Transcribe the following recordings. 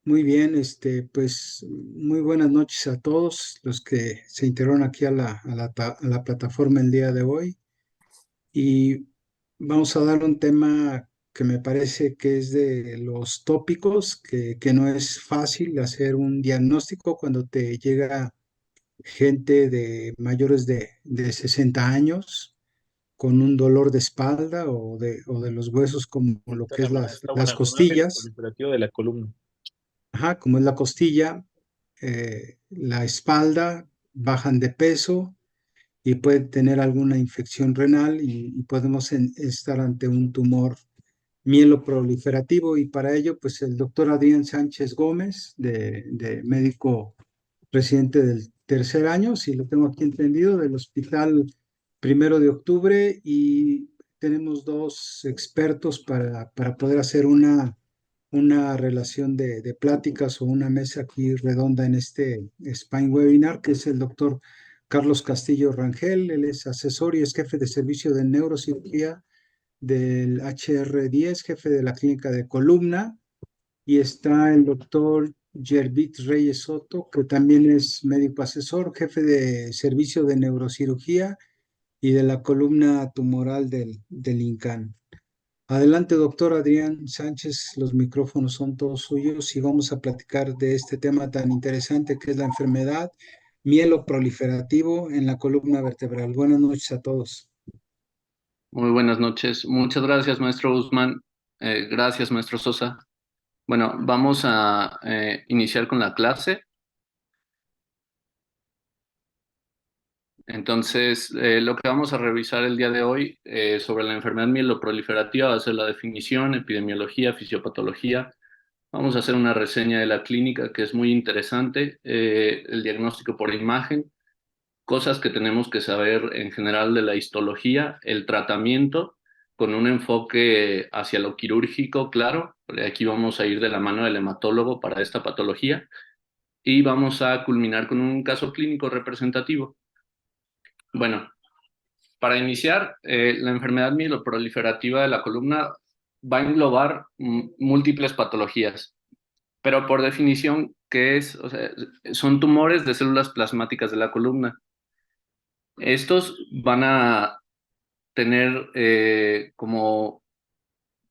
Muy bien, pues muy buenas noches a todos los que se integraron aquí a la plataforma el día de hoy. Y vamos a dar un tema que me parece que es de los tópicos, que no es fácil hacer un diagnóstico cuando te llega gente de mayores de 60 años con un dolor de espalda o de los huesos como lo que es Hola, maestra, las buenas noches. costillas. Proliferativo de la columna. Ajá, como es la costilla, la espalda, bajan de peso y pueden tener alguna infección renal y podemos estar ante un tumor mieloproliferativo y para ello, pues el doctor Adrián Sánchez Gómez, de médico residente del tercer año, si lo tengo aquí entendido, del Hospital Primero de Octubre y tenemos dos expertos para poder hacer una relación de pláticas o una mesa aquí redonda en este Spine Webinar, que es el doctor Carlos Castillo Rangel. Él es asesor y es jefe de servicio de neurocirugía del HR10, jefe de la clínica de columna, y está el doctor Yerbit Reyes Soto, que también es médico asesor, jefe de servicio de neurocirugía y de la columna tumoral del INCAN. Adelante, doctor Adrián Sánchez, los micrófonos son todos suyos y vamos a platicar de este tema tan interesante que es la enfermedad mieloproliferativo en la columna vertebral. Buenas noches a todos. Muy buenas noches. Muchas gracias, maestro Guzmán. Gracias, maestro Sosa. Bueno, vamos a iniciar con la clase. Entonces, lo que vamos a revisar el día de hoy sobre la enfermedad mieloproliferativa va a ser la definición, epidemiología, fisiopatología. Vamos a hacer una reseña de la clínica que es muy interesante, el diagnóstico por imagen, cosas que tenemos que saber en general de la histología, el tratamiento con un enfoque hacia lo quirúrgico, claro. Aquí vamos a ir de la mano del hematólogo para esta patología y vamos a culminar con un caso clínico representativo. Bueno, para iniciar, la enfermedad mieloproliferativa de la columna va a englobar múltiples patologías, pero por definición, ¿qué es? O sea, son tumores de células plasmáticas de la columna. Estos van a tener como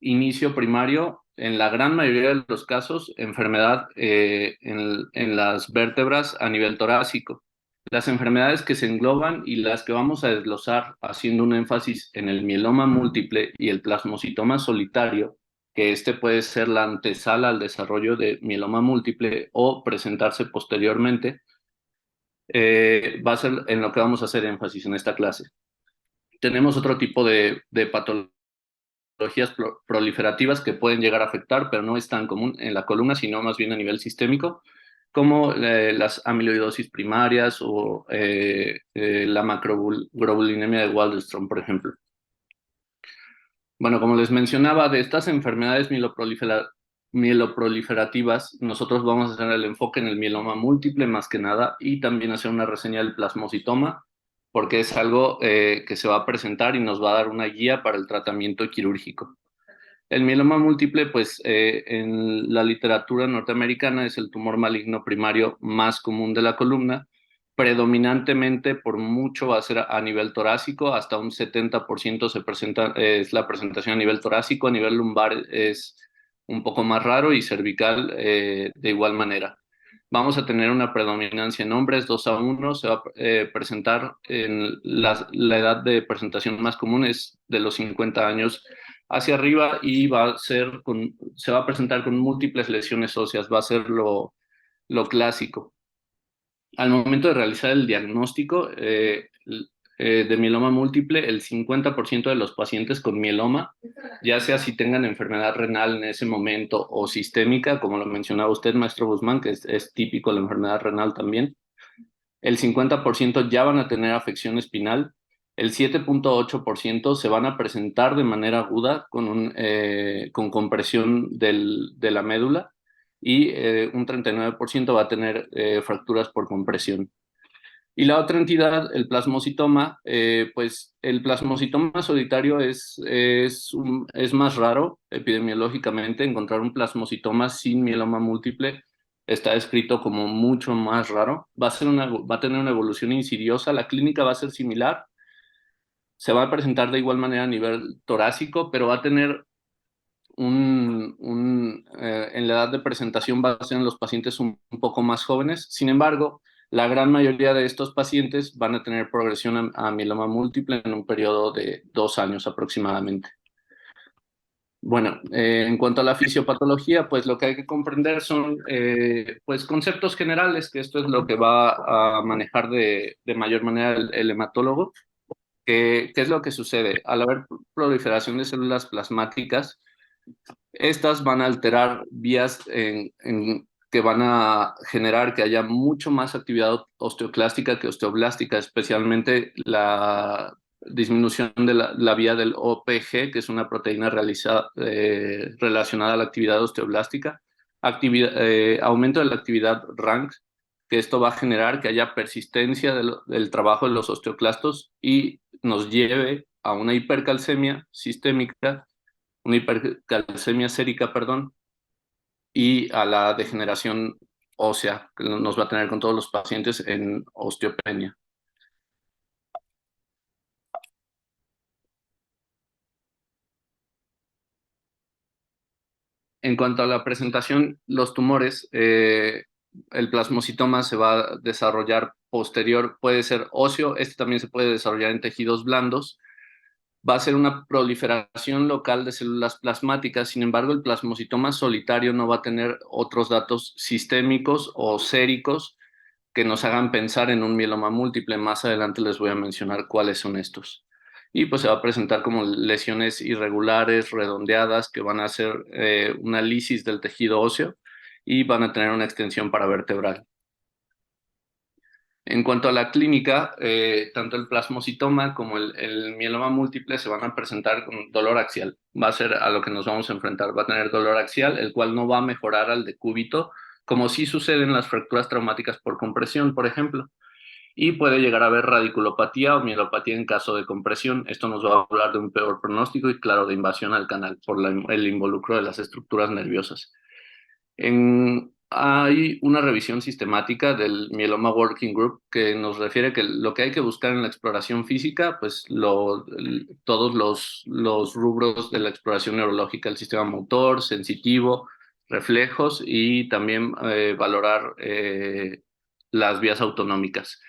inicio primario, en la gran mayoría de los casos, enfermedad en las vértebras a nivel torácico. Las enfermedades que se engloban y las que vamos a desglosar haciendo un énfasis en el mieloma múltiple y el plasmocitoma solitario, que este puede ser la antesala al desarrollo de mieloma múltiple o presentarse posteriormente, va a ser en lo que vamos a hacer énfasis en esta clase. Tenemos otro tipo de patologías proliferativas que pueden llegar a afectar, pero no es tan común en la columna, sino más bien a nivel sistémico, como las amiloidosis primarias o la macroglobulinemia de Waldenström, por ejemplo. Bueno, como les mencionaba, de estas enfermedades mieloproliferativas, nosotros vamos a hacer el enfoque en el mieloma múltiple más que nada y también hacer una reseña del plasmocitoma, porque es algo que se va a presentar y nos va a dar una guía para el tratamiento quirúrgico. El mieloma múltiple, pues en la literatura norteamericana es el tumor maligno primario más común de la columna. Predominantemente por mucho va a ser a nivel torácico, hasta un 70% se presenta, es la presentación a nivel torácico, a nivel lumbar es un poco más raro y cervical de igual manera. Vamos a tener una predominancia en hombres 2-1, se va a presentar en la edad de presentación más común es de los 50 años hacia arriba y se va a presentar con múltiples lesiones óseas, va a ser lo clásico. Al momento de realizar el diagnóstico de mieloma múltiple, el 50% de los pacientes con mieloma, ya sea si tengan enfermedad renal en ese momento o sistémica, como lo mencionaba usted, maestro Guzmán, que es típico la enfermedad renal también, el 50% ya van a tener afección espinal, el 7.8% se van a presentar de manera aguda con compresión de la médula y un 39% va a tener fracturas por compresión. Y la otra entidad, el plasmocitoma, pues el plasmocitoma solitario es más raro epidemiológicamente. Encontrar un plasmocitoma sin mieloma múltiple está descrito como mucho más raro. Va a tener una evolución insidiosa, la clínica va a ser similar, se va a presentar de igual manera a nivel torácico, pero va a tener en la edad de presentación va a ser en los pacientes un poco más jóvenes. Sin embargo, la gran mayoría de estos pacientes van a tener progresión a mieloma múltiple en un periodo de 2 años aproximadamente. Bueno, en cuanto a la fisiopatología, pues lo que hay que comprender son pues conceptos generales, que esto es lo que va a manejar de mayor manera el hematólogo. ¿Qué es lo que sucede? Al haber proliferación de células plasmáticas, estas van a alterar vías que van a generar que haya mucho más actividad osteoclástica que osteoblástica, especialmente la disminución de la vía del OPG, que es una proteína relacionada a la actividad osteoblástica, aumento de la actividad RANK, que esto va a generar que haya persistencia del trabajo de los osteoclastos y nos lleve a una hipercalcemia sistémica, una hipercalcemia sérica, perdón, y a la degeneración ósea que nos va a tener con todos los pacientes en osteopenia. En cuanto a la presentación, los tumores, el plasmocitoma se va a desarrollar posterior, puede ser óseo, este también se puede desarrollar en tejidos blandos, va a ser una proliferación local de células plasmáticas. Sin embargo, el plasmocitoma solitario no va a tener otros datos sistémicos o séricos que nos hagan pensar en un mieloma múltiple. Más adelante les voy a mencionar cuáles son estos. Y pues se va a presentar como lesiones irregulares, redondeadas, que van a hacer una lisis del tejido óseo y van a tener una extensión paravertebral. En cuanto a la clínica, tanto el plasmocitoma como el mieloma múltiple se van a presentar con dolor axial. Va a ser a lo que nos vamos a enfrentar. Va a tener dolor axial, el cual no va a mejorar al decúbito, como sí sucede en las fracturas traumáticas por compresión, por ejemplo. Y puede llegar a haber radiculopatía o mielopatía en caso de compresión. Esto nos va a hablar de un peor pronóstico y, claro, de invasión al canal por el involucro de las estructuras nerviosas. Hay una revisión sistemática del Myeloma Working Group que nos refiere que lo que hay que buscar en la exploración física, pues todos los rubros de la exploración neurológica, el sistema motor, sensitivo, reflejos y también valorar las vías autonómicas.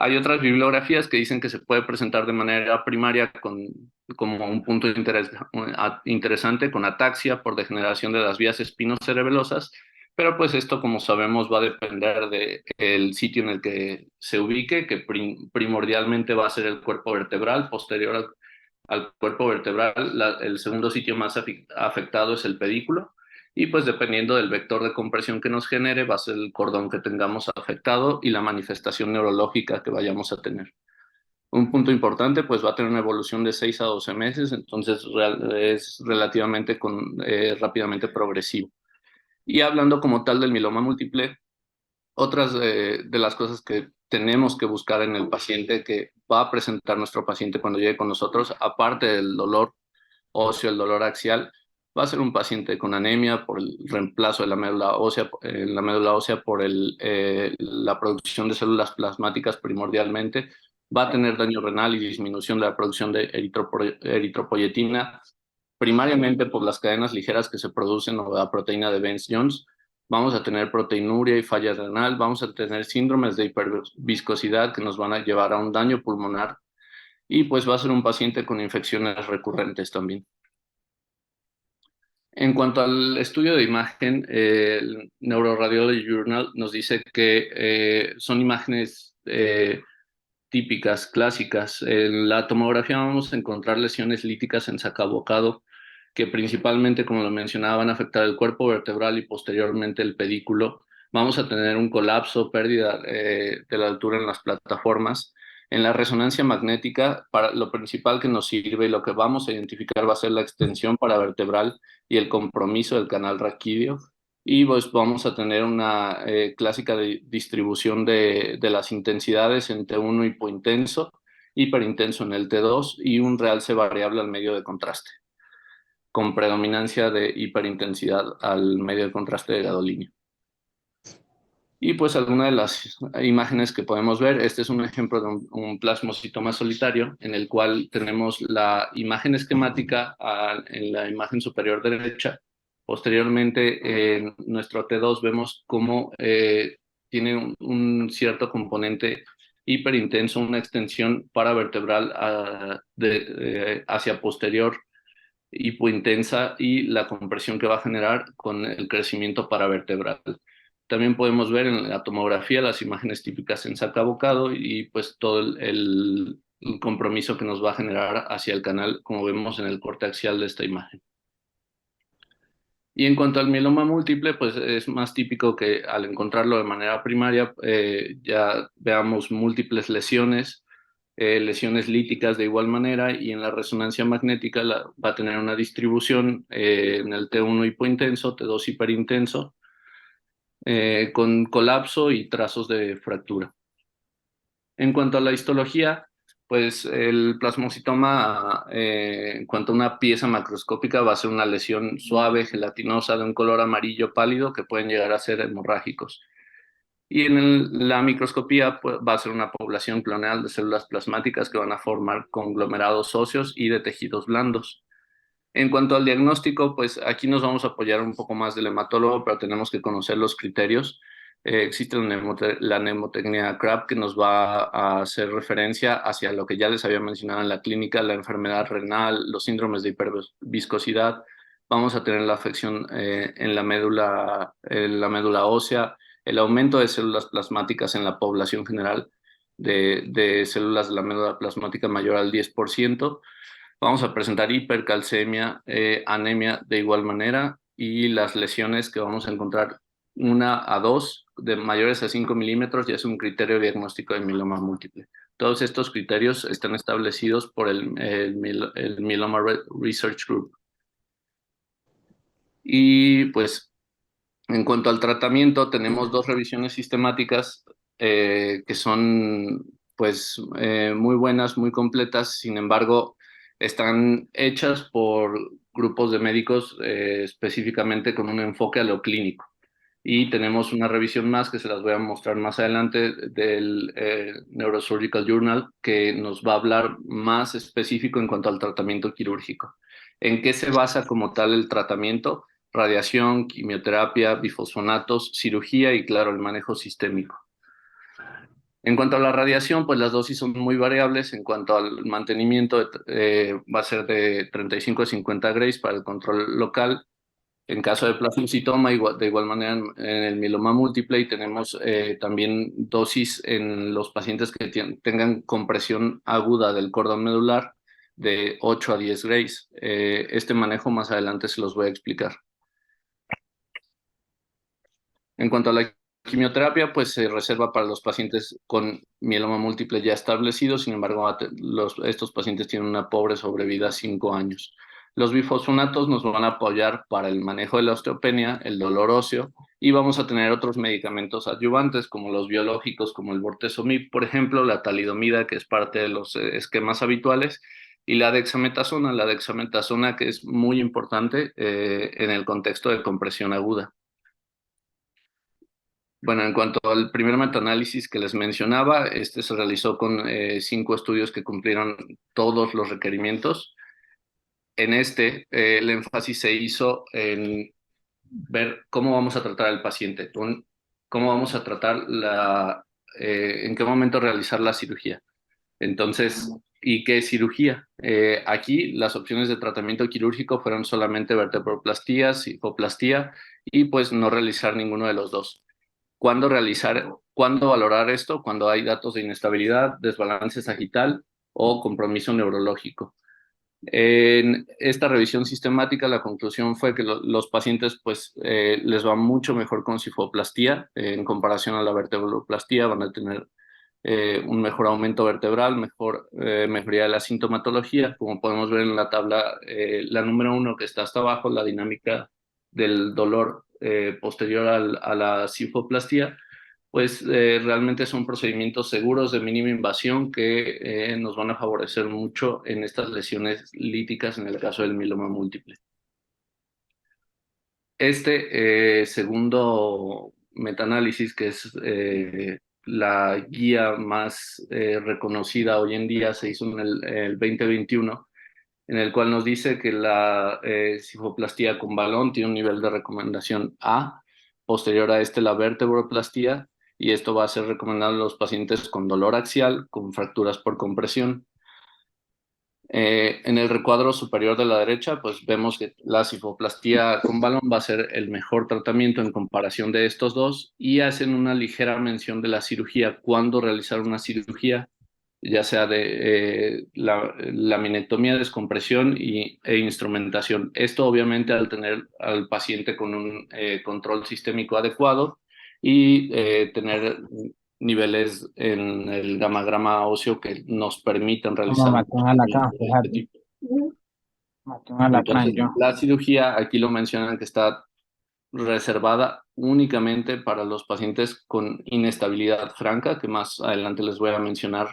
Hay otras bibliografías que dicen que se puede presentar de manera primaria como un punto interesante con ataxia por degeneración de las vías espinocerebelosas, pero pues esto, como sabemos, va a depender del sitio en el que se ubique, que primordialmente va a ser el cuerpo vertebral. Posterior al cuerpo vertebral, el segundo sitio más afectado es el pedículo. Y pues dependiendo del vector de compresión que nos genere, va a ser el cordón que tengamos afectado y la manifestación neurológica que vayamos a tener. Un punto importante, pues va a tener una evolución de 6 a 12 meses, entonces es relativamente rápidamente progresivo. Y hablando como tal del mieloma múltiple, otras de las cosas que tenemos que buscar en el paciente que va a presentar nuestro paciente cuando llegue con nosotros, aparte del dolor óseo, el dolor axial, va a ser un paciente con anemia por el reemplazo de la médula ósea, por la producción de células plasmáticas primordialmente, va a tener daño renal y disminución de la producción de eritropoyetina, primariamente por las cadenas ligeras que se producen o la proteína de Bence-Jones. Vamos a tener proteinuria y falla renal, vamos a tener síndromes de hiperviscosidad que nos van a llevar a un daño pulmonar y pues va a ser un paciente con infecciones recurrentes también. En cuanto al estudio de imagen, el Neuroradiology Journal nos dice que son imágenes típicas, clásicas. En la tomografía vamos a encontrar lesiones líticas en sacabocado, que principalmente, como lo mencionaba, van a afectar el cuerpo vertebral y posteriormente el pedículo. Vamos a tener un colapso, pérdida de la altura en las plataformas. En la resonancia magnética, para lo principal que nos sirve y lo que vamos a identificar va a ser la extensión paravertebral y el compromiso del canal raquídeo. Y pues vamos a tener una clásica distribución de las intensidades en T1 hipointenso, hiperintenso en el T2 y un realce variable al medio de contraste, con predominancia de hiperintensidad al medio de contraste de gadolinio. Y pues alguna de las imágenes que podemos ver, este es un ejemplo de un plasmocitoma solitario en el cual tenemos la imagen esquemática en la imagen superior derecha. Posteriormente, en nuestro T2 vemos cómo tiene un cierto componente hiperintenso, una extensión paravertebral hacia posterior hipointensa y la compresión que va a generar con el crecimiento paravertebral. También podemos ver en la tomografía las imágenes típicas en saca bocado y pues todo el compromiso que nos va a generar hacia el canal, como vemos en el corte axial de esta imagen. Y en cuanto al mieloma múltiple, pues es más típico que al encontrarlo de manera primaria ya veamos múltiples lesiones, lesiones líticas de igual manera, y en la resonancia magnética va a tener una distribución en el T1 hipointenso, T2 hiperintenso, con colapso y trazos de fractura. En cuanto a la histología, pues el plasmocitoma, en cuanto a una pieza macroscópica, va a ser una lesión suave, gelatinosa, de un color amarillo pálido, que pueden llegar a ser hemorrágicos. Y en la microscopía pues, va a ser una población clonal de células plasmáticas que van a formar conglomerados óseos y de tejidos blandos. En cuanto al diagnóstico, pues aquí nos vamos a apoyar un poco más del hematólogo, pero tenemos que conocer los criterios. Existe la mnemotecnia CRAB, que nos va a hacer referencia hacia lo que ya les había mencionado en la clínica, la enfermedad renal, los síndromes de hiperviscosidad. Vamos a tener la afección en la médula ósea, el aumento de células plasmáticas en la población general de células de la médula plasmática mayor al 10%. Vamos a presentar hipercalcemia, anemia de igual manera, y las lesiones que vamos a encontrar 1 a 2 de mayores a 5 milímetros ya es un criterio diagnóstico de mieloma múltiple. Todos estos criterios están establecidos por el Myeloma Research Group. Y pues en cuanto al tratamiento, tenemos 2 revisiones sistemáticas que son pues muy buenas, muy completas. Sin embargo, están hechas por grupos de médicos específicamente con un enfoque a lo clínico. Y tenemos una revisión más que se las voy a mostrar más adelante del Neurosurgical Journal, que nos va a hablar más específico en cuanto al tratamiento quirúrgico. ¿En qué se basa como tal el tratamiento? Radiación, quimioterapia, bifosfonatos, cirugía y, claro, el manejo sistémico. En cuanto a la radiación, pues las dosis son muy variables. En cuanto al mantenimiento, va a ser de 35 a 50 grays para el control local. En caso de plasmocitoma, de igual manera en el mieloma múltiple, y tenemos también dosis en los pacientes que tengan compresión aguda del cordón medular de 8 a 10 grays. Este manejo más adelante se los voy a explicar. En cuanto a la quimioterapia, pues se reserva para los pacientes con mieloma múltiple ya establecido. Sin embargo, estos pacientes tienen una pobre sobrevida, 5 años. Los bifosfonatos nos van a apoyar para el manejo de la osteopenia, el dolor óseo, y vamos a tener otros medicamentos adyuvantes como los biológicos, como el bortezomib, por ejemplo, la talidomida, que es parte de los esquemas habituales, y la dexametasona, que es muy importante en el contexto de compresión aguda. Bueno, en cuanto al primer metaanálisis que les mencionaba, este se realizó con 5 estudios que cumplieron todos los requerimientos. En este, el énfasis se hizo en ver cómo vamos a tratar al paciente, cómo vamos a tratar en qué momento realizar la cirugía. Entonces, ¿y qué cirugía? Aquí las opciones de tratamiento quirúrgico fueron solamente vertebroplastía, cifoplastía, y pues no realizar ninguno de los dos. ¿Cuándo valorar esto? Cuando hay datos de inestabilidad, desbalance sagital o compromiso neurológico. En esta revisión sistemática, la conclusión fue que los pacientes pues, les va mucho mejor con cifoplastía en comparación a la vertebroplastía. Van a tener un mejor aumento vertebral, mejoría de la sintomatología. Como podemos ver en la tabla, la número 1 que está hasta abajo, la dinámica del dolor posterior a la cifoplastía, pues realmente son procedimientos seguros de mínima invasión que nos van a favorecer mucho en estas lesiones líticas en el caso del mieloma múltiple. Este segundo metaanálisis, que es la guía más reconocida hoy en día, se hizo en el 2021, en el cual nos dice que la cifoplastía con balón tiene un nivel de recomendación A, posterior a este la vertebroplastía, y esto va a ser recomendado en los pacientes con dolor axial, con fracturas por compresión. En el recuadro superior de la derecha, pues vemos que la cifoplastía con balón va a ser el mejor tratamiento en comparación de estos dos, y hacen una ligera mención de la cirugía, cuándo realizar una cirugía, ya sea de la laminectomía, descompresión e instrumentación. Esto obviamente al tener al paciente con un control sistémico adecuado y tener niveles en el gamagrama óseo que nos permitan Como realizar un maté un alacrán, procedimiento de este fíjate. tipo. Maté un alacrán Entonces, yo. la cirugía, aquí lo mencionan que está reservada únicamente para los pacientes con inestabilidad franca, que más adelante les voy a mencionar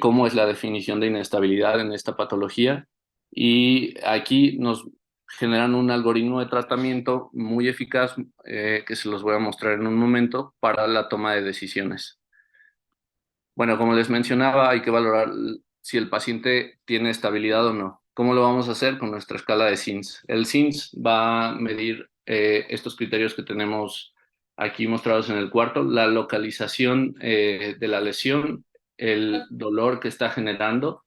cómo es la definición de inestabilidad en esta patología. Y aquí nos generan un algoritmo de tratamiento muy eficaz que se los voy a mostrar en un momento para la toma de decisiones. Bueno, como les mencionaba, hay que valorar si el paciente tiene estabilidad o no. ¿Cómo lo vamos a hacer? Con nuestra escala de SINS. El SINS va a medir estos criterios que tenemos aquí mostrados en el cuarto: la localización de la lesión, el dolor que está generando,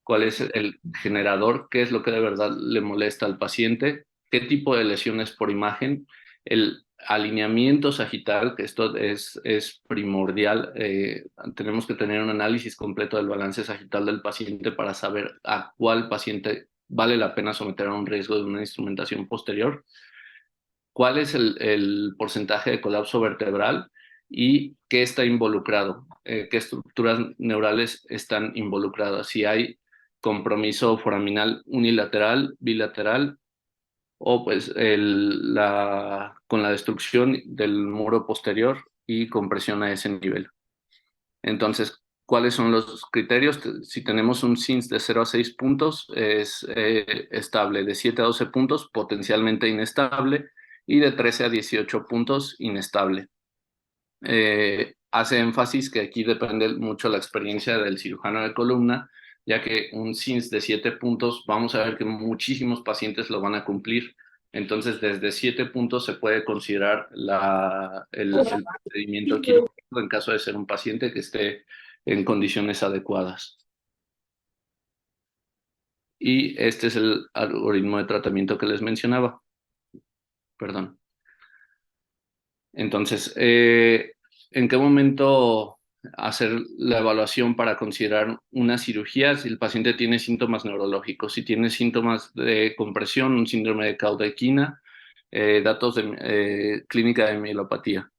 cuál es el generador, qué es lo que de verdad le molesta al paciente, qué tipo de lesiones por imagen, el alineamiento sagital, que esto es primordial. Tenemos que tener un análisis completo del balance sagital del paciente para saber a cuál paciente vale la pena someter a un riesgo de una instrumentación posterior, cuál es el porcentaje de colapso vertebral y qué está involucrado, qué estructuras neurales están involucradas, si hay compromiso foraminal unilateral, bilateral, o pues con la destrucción del muro posterior y compresión a ese nivel. Entonces, ¿cuáles son los criterios? Si tenemos un SINS de 0 a 6 puntos, es estable; de 7 a 12 puntos, potencialmente inestable; y de 13 a 18 puntos, inestable. Hace énfasis que aquí depende mucho la experiencia del cirujano de columna, ya que un SINS de 7 puntos, vamos a ver que muchísimos pacientes lo van a cumplir. Entonces, desde 7 puntos se puede considerar el procedimiento quirúrgico en caso de ser un paciente que esté en condiciones adecuadas. Y este es el algoritmo de tratamiento que les mencionaba. Perdón. Entonces, ¿en qué momento hacer la evaluación para considerar una cirugía? Si el paciente tiene síntomas neurológicos, si tiene síntomas de compresión, un síndrome de Cauda-Equina, datos de clínica de mielopatía.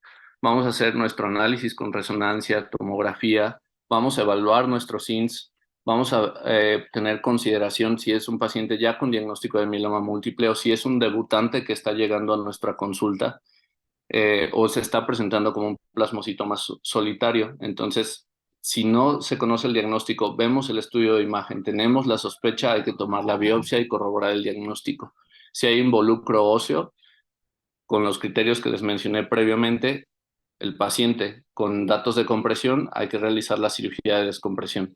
Vamos a hacer nuestro análisis con resonancia, tomografía, vamos a evaluar nuestro SINS, vamos a tener consideración si es un paciente ya con diagnóstico de mieloma múltiple o si es un debutante que está llegando a nuestra consulta. O se está presentando como un plasmocitoma solitario. Entonces, si no se conoce el diagnóstico, vemos el estudio de imagen, tenemos la sospecha, hay que tomar la biopsia y corroborar el diagnóstico. Si hay involucro óseo, con los criterios que les mencioné previamente, el paciente con datos de compresión, hay que realizar la cirugía de descompresión.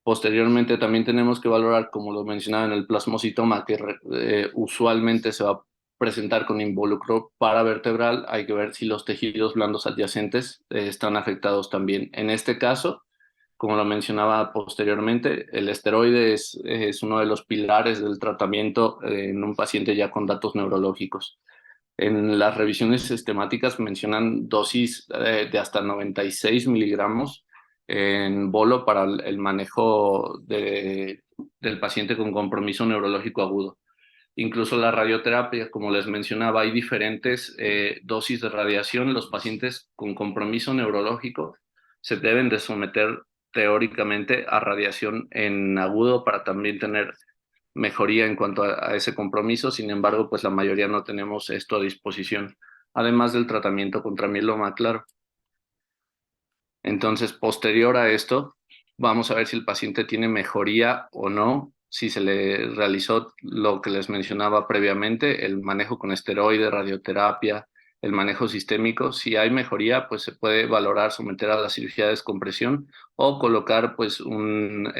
Posteriormente también tenemos que valorar, como lo mencionaba, en el plasmocitoma, que usualmente se va a presentar con involucro paravertebral. Hay que ver si los tejidos blandos adyacentes están afectados también. En este caso, como lo mencionaba posteriormente, el esteroide es uno de los pilares del tratamiento en un paciente ya con datos neurológicos. En las revisiones sistemáticas mencionan dosis de hasta 96 miligramos en bolo para el manejo del paciente con compromiso neurológico agudo. Incluso la radioterapia, como les mencionaba, hay diferentes dosis de radiación. Los pacientes con compromiso neurológico se deben de someter teóricamente a radiación en agudo para también tener mejoría en cuanto a ese compromiso. Sin embargo, pues la mayoría no tenemos esto a disposición, además del tratamiento contra mieloma, claro. Entonces, posterior a esto, vamos a ver si el paciente tiene mejoría o no, si se le realizó lo que les mencionaba previamente, el manejo con esteroide, radioterapia, el manejo sistémico. Si hay mejoría, pues se puede valorar someter a la cirugía de descompresión o colocar pues una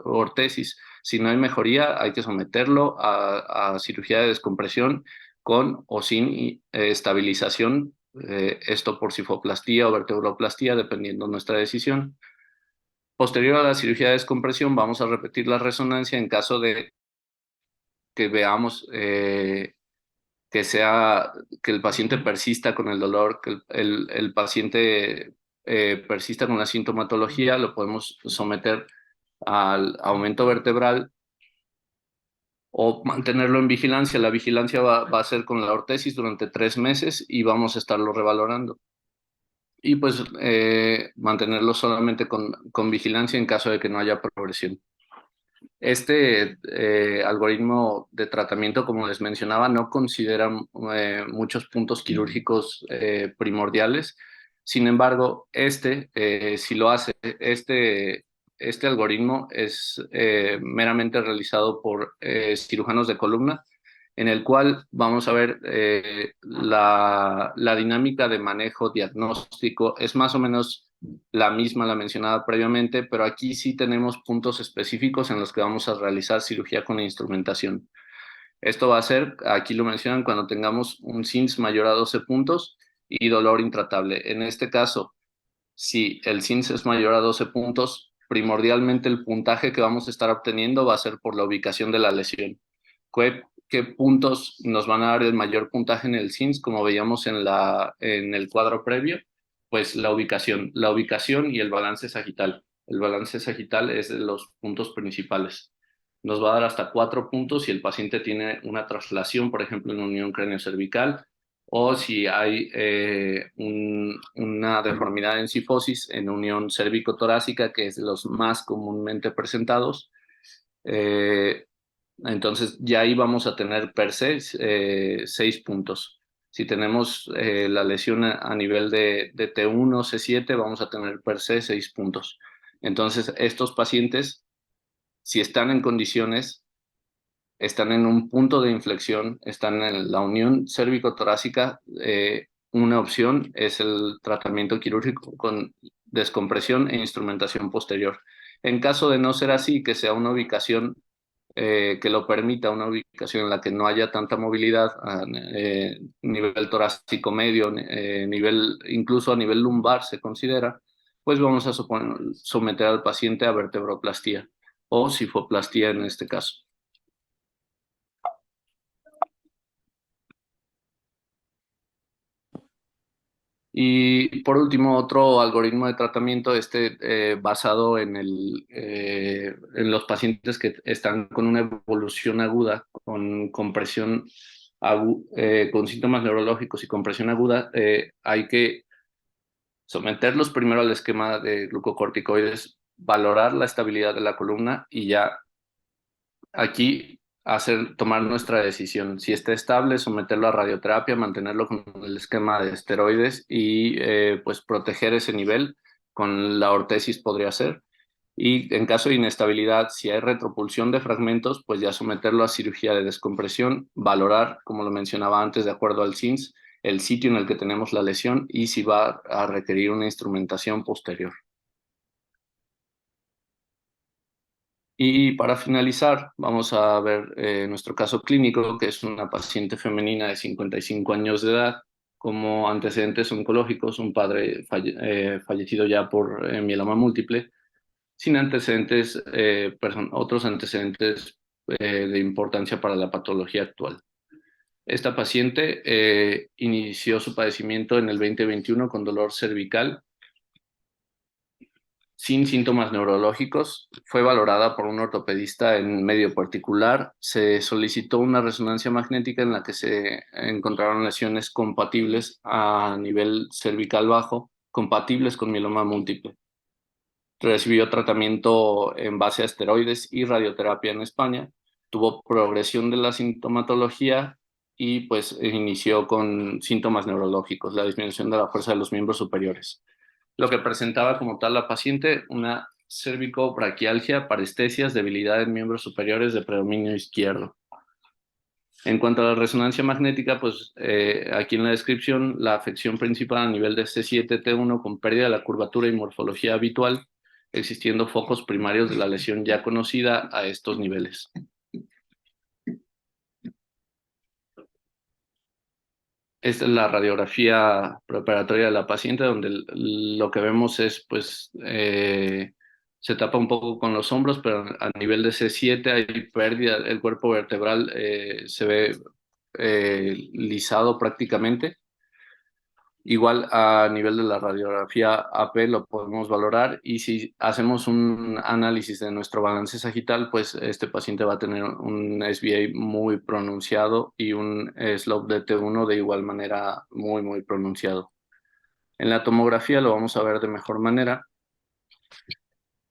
ortesis. Si no hay mejoría, hay que someterlo a cirugía de descompresión con o sin estabilización, esto por cifoplastía o vertebroplastía, dependiendo nuestra decisión. Posterior a la cirugía de descompresión, vamos a repetir la resonancia en caso de que veamos que el paciente persista con el dolor, que el paciente persista con la sintomatología. Lo podemos someter al aumento vertebral o mantenerlo en vigilancia. La vigilancia va a ser con la ortesis durante 3 meses y vamos a estarlo revalorando. Y pues mantenerlo solamente con vigilancia en caso de que no haya progresión. Este algoritmo de tratamiento, como les mencionaba, no considera muchos puntos quirúrgicos primordiales. Sin embargo, sí lo hace. Este algoritmo es meramente realizado por cirujanos de columna, en el cual vamos a ver la dinámica de manejo diagnóstico. Es más o menos la misma, la mencionada previamente, pero aquí sí tenemos puntos específicos en los que vamos a realizar cirugía con instrumentación. Esto va a ser, aquí lo mencionan, cuando tengamos un SINS mayor a 12 puntos y dolor intratable. En este caso, si el SINS es mayor a 12 puntos, primordialmente el puntaje que vamos a estar obteniendo va a ser por la ubicación de la lesión. ¿Qué puntos nos van a dar el mayor puntaje en el SINS? Como veíamos en el cuadro previo, pues la ubicación y el balance sagital. El balance sagital es de los puntos principales. Nos va a dar hasta 4 puntos si el paciente tiene una traslación, por ejemplo, en unión cráneo-cervical, o si hay una deformidad en cifosis en unión cérvico-torácica, que es de los más comúnmente presentados. Entonces ya ahí vamos a tener per se 6 puntos. Si tenemos la lesión a nivel de T1, C7, vamos a tener per se 6 puntos. Entonces estos pacientes, si están en condiciones, están en un punto de inflexión, están en la unión cérvico-torácica, una opción es el tratamiento quirúrgico con descompresión e instrumentación posterior. En caso de no ser así, que sea una ubicación que lo permita, una ubicación en la que no haya tanta movilidad a nivel torácico medio, incluso a nivel lumbar se considera, pues vamos a someter al paciente a vertebroplastía o cifoplastía en este caso. Y por último, otro algoritmo de tratamiento, basado en los pacientes que están con una evolución aguda, con compresión con síntomas neurológicos y compresión aguda. Hay que someterlos primero al esquema de glucocorticoides, valorar la estabilidad de la columna y ya aquí tomar nuestra decisión. Si está estable, someterlo a radioterapia, mantenerlo con el esquema de esteroides y pues proteger ese nivel con la ortesis podría ser. Y en caso de inestabilidad, si hay retropulsión de fragmentos, pues ya someterlo a cirugía de descompresión, valorar, como lo mencionaba antes, de acuerdo al SINS, el sitio en el que tenemos la lesión y si va a requerir una instrumentación posterior. Y para finalizar, vamos a ver nuestro caso clínico, que es una paciente femenina de 55 años de edad, como antecedentes oncológicos, un padre fallecido ya por mieloma múltiple, sin antecedentes, otros antecedentes de importancia para la patología actual. Esta paciente inició su padecimiento en el 2021 con dolor cervical, sin síntomas neurológicos. Fue valorada por un ortopedista en medio particular. Se solicitó una resonancia magnética en la que se encontraron lesiones compatibles a nivel cervical bajo, compatibles con mieloma múltiple. Recibió tratamiento en base a esteroides y radioterapia en España. Tuvo progresión de la sintomatología y pues inició con síntomas neurológicos, la disminución de la fuerza de los miembros superiores. Lo que presentaba como tal la paciente, una cervicobraquialgia, parestesias, debilidad en miembros superiores de predominio izquierdo. En cuanto a la resonancia magnética, pues aquí en la descripción, la afección principal a nivel de C7-T1 con pérdida de la curvatura y morfología habitual, existiendo focos primarios de la lesión ya conocida a estos niveles. Esta es la radiografía preoperatoria de la paciente, donde lo que vemos es, pues, se tapa un poco con los hombros, pero a nivel de C7 hay pérdida, el cuerpo vertebral se ve lisado prácticamente. Igual a nivel de la radiografía AP lo podemos valorar, y si hacemos un análisis de nuestro balance sagital, pues este paciente va a tener un SBA muy pronunciado y un slope de T1 de igual manera muy pronunciado. En la tomografía lo vamos a ver de mejor manera.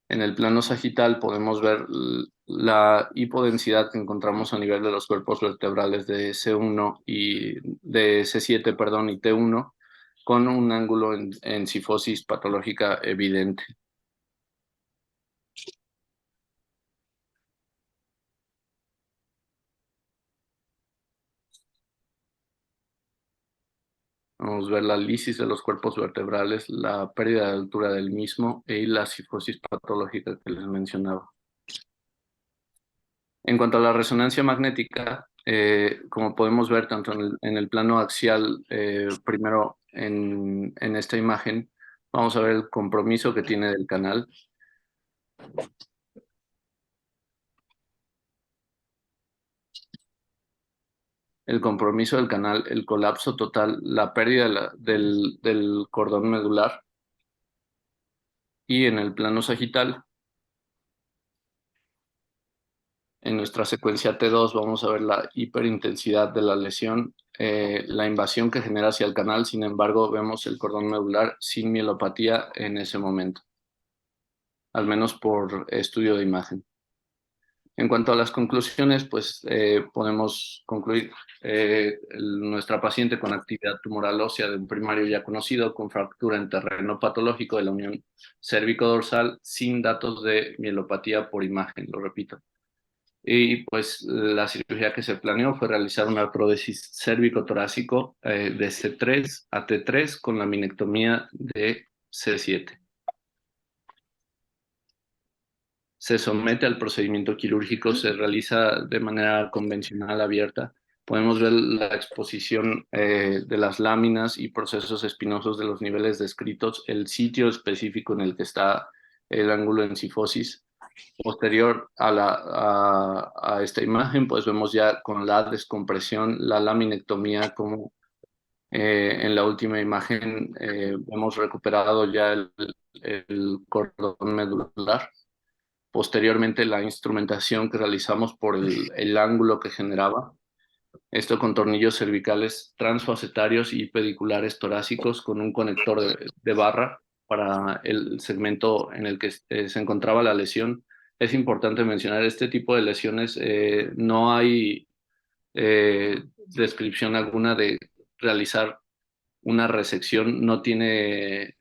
En el plano sagital podemos ver la hipodensidad que encontramos a nivel de los cuerpos vertebrales de C1 y de C7, perdón, y T1, con un ángulo en cifosis patológica evidente. Vamos a ver la lisis de los cuerpos vertebrales, la pérdida de altura del mismo y la cifosis patológica que les mencionaba. En cuanto a la resonancia magnética, como podemos ver tanto en el plano axial, primero en esta imagen, vamos a ver el compromiso que tiene del canal. El compromiso del canal, el colapso total, la pérdida del cordón medular. Y en el plano sagital, en nuestra secuencia T2 vamos a ver la hiperintensidad de la lesión, la invasión que genera hacia el canal. Sin embargo, vemos el cordón medular sin mielopatía en ese momento, al menos por estudio de imagen. En cuanto a las conclusiones, pues podemos concluir nuestra paciente con actividad tumoral ósea de un primario ya conocido, con fractura en terreno patológico de la unión cérvico-dorsal, sin datos de mielopatía por imagen, lo repito. Y pues la cirugía que se planeó fue realizar una prótesis cérvico-torácico de C3 a T3 con la minectomía de C7. Se somete al procedimiento quirúrgico, se realiza de manera convencional abierta. Podemos ver la exposición de las láminas y procesos espinosos de los niveles descritos, el sitio específico en el que está el ángulo en cifosis. Posterior a esta imagen, pues vemos ya con la descompresión, la laminectomía, como en la última imagen hemos recuperado ya el cordón medular. Posteriormente, la instrumentación que realizamos por el ángulo que generaba, esto con tornillos cervicales transfacetarios y pediculares torácicos con un conector de barra para el segmento en el que se encontraba la lesión. Es importante mencionar, este tipo de lesiones no hay descripción alguna de realizar una resección, no tiene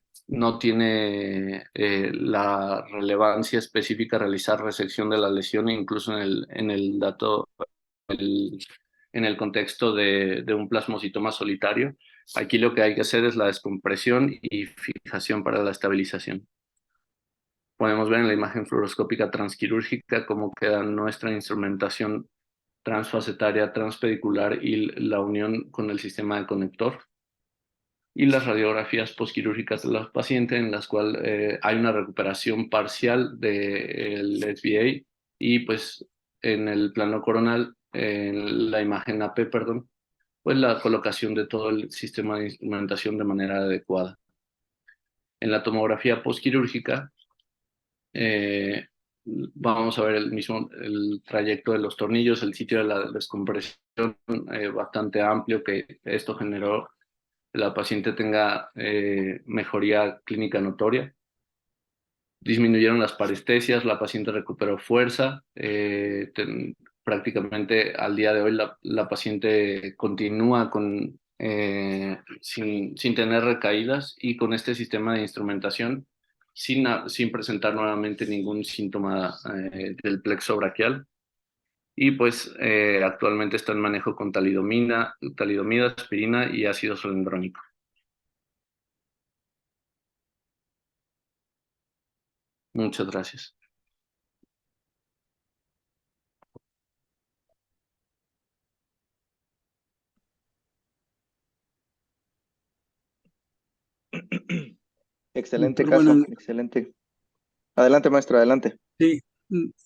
la relevancia específica realizar resección de la lesión, incluso en el dato, en el contexto de un plasmocitoma solitario. Aquí lo que hay que hacer es la descompresión y fijación para la estabilización. Podemos ver en la imagen fluoroscópica transquirúrgica cómo queda nuestra instrumentación transfacetaria, transpedicular y la unión con el sistema de conector. Y las radiografías posquirúrgicas de la paciente, en las cuales hay una recuperación parcial del SBA, y pues en el plano coronal, en la imagen AP, perdón, pues la colocación de todo el sistema de instrumentación de manera adecuada. En la tomografía posquirúrgica eh, vamos a ver el trayecto de los tornillos, el sitio de la descompresión bastante amplio, que esto generó la paciente tenga mejoría clínica notoria. disminuyeron las parestesias, la paciente recuperó fuerza, prácticamente al día de hoy la paciente continúa sin tener recaídas y con este sistema de instrumentación sin presentar nuevamente ningún síntoma del plexo braquial. Y pues actualmente está en manejo con talidomida, aspirina y ácido zoledrónico. Muchas gracias. Excelente Doctor, caso, bueno, excelente. Adelante, maestro, adelante. sí,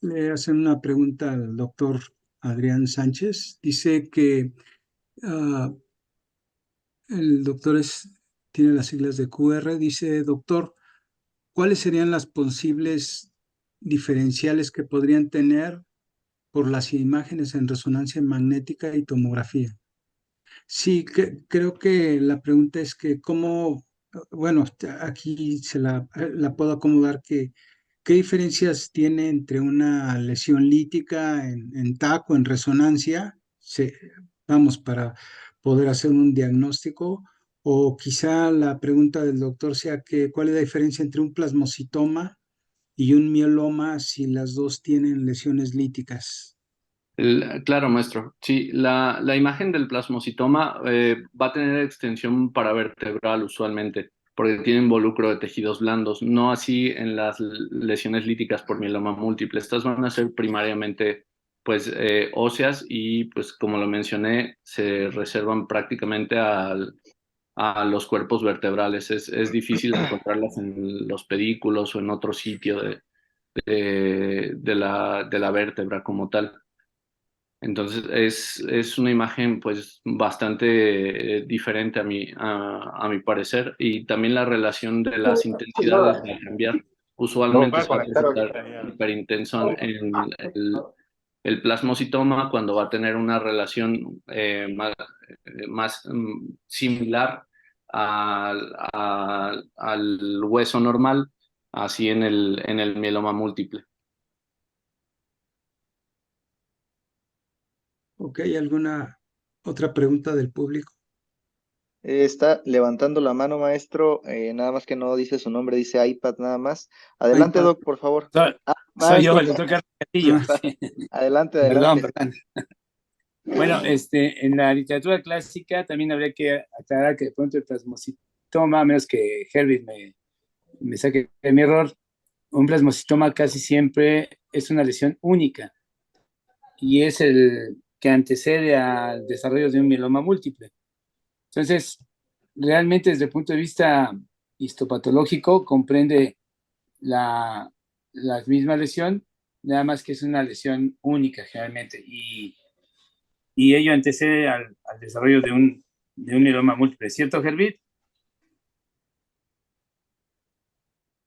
le hacen una pregunta al doctor Adrián Sánchez. Dice que ah, el doctor tiene las siglas de QR. Dice, doctor, ¿cuáles serían las posibles diferenciales que podrían tener por las imágenes en resonancia magnética y tomografía? Sí, creo que la pregunta es que cómo, bueno, aquí la puedo acomodar que qué diferencias tiene entre una lesión lítica en TAC o en resonancia, vamos, para poder hacer un diagnóstico, o quizá la pregunta del doctor sea que cuál es la diferencia entre un plasmocitoma y un mieloma si las dos tienen lesiones líticas. Claro, maestro. Sí, la imagen del plasmocitoma va a tener extensión paravertebral usualmente, porque tiene involucro de tejidos blandos, no así en las lesiones líticas por mieloma múltiple. Estas van a ser primariamente pues óseas y pues como lo mencioné, se reservan prácticamente a los cuerpos vertebrales. Es difícil encontrarlas en los pedículos o en otro sitio de la vértebra como tal. Entonces es una imagen pues bastante diferente a mi parecer, y también la relación de las intensidades va a cambiar. Lo voy Usualmente a se va a conectar presentar ahorita ya. hiperintenso en el plasmocitoma cuando va a tener una relación más similar al hueso normal, así en el mieloma múltiple. ¿Ok? ¿Alguna otra pregunta del público? Está levantando la mano, maestro, nada más que no dice su nombre, dice iPad nada más. Adelante, iPad. doc, por favor. Soy yo, Maestro, el doctor Carlos Castillo. Ah, Sí. adelante, Perdón, adelante. perdón. Bueno, en la literatura clásica también habría que aclarar que de pronto el plasmocitoma, a menos que Herbert me saque de mi error, un plasmocitoma casi siempre es una lesión única y es el que antecede al desarrollo de un mieloma múltiple. Entonces, realmente desde el punto de vista histopatológico comprende la misma lesión, nada más que es una lesión única generalmente y ello antecede al desarrollo de un mieloma múltiple. ¿Cierto, Herbert?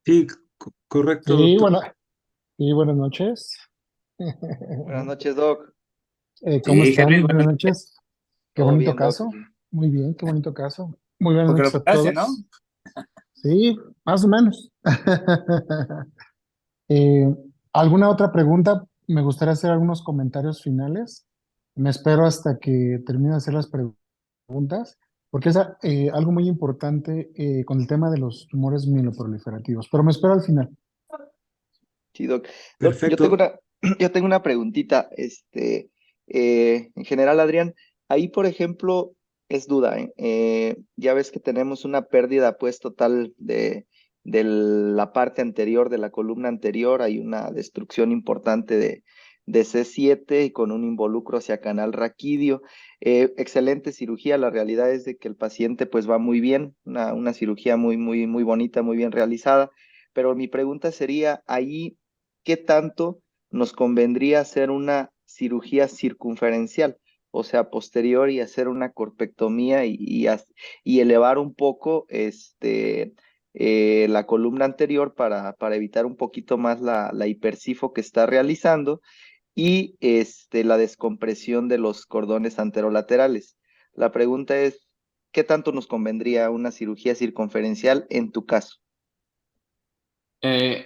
sí, correcto, Sí, doctor. bueno, y buenas noches. Buenas noches, doc. ¿Cómo Sí, están? Herbert, Buenas bueno, noches. Qué ¿Todo bonito bien, doc? caso. Muy bien, qué bonito caso. Muy buenas porque lo noches a contaste, ¿no? todos. Sí, más o menos. Eh, ¿Alguna otra pregunta? Me gustaría hacer algunos comentarios finales. Me espero hasta que termine de hacer las preguntas, porque es algo muy importante con el tema de los tumores mieloproliferativos, pero me espero al final. Sí, doc. Doc, Perfecto. yo tengo una preguntita, en general, Adrián, ahí, por ejemplo, es duda, ¿eh? Ya ves que tenemos una pérdida, pues, total de la parte anterior, de la columna anterior, hay una destrucción importante de C7 y con un involucro hacia canal raquídeo. Excelente cirugía, la realidad es de que el paciente, pues, va muy bien, una cirugía muy, muy, muy bonita, muy bien realizada, pero mi pregunta sería, ahí, ¿qué tanto nos convendría hacer una cirugía circunferencial? O sea, posterior, y hacer una corpectomía y elevar un poco la columna anterior para evitar un poquito más la hipersifo que está realizando y la descompresión de los cordones anterolaterales. La pregunta es, ¿qué tanto nos convendría una cirugía circunferencial en tu caso?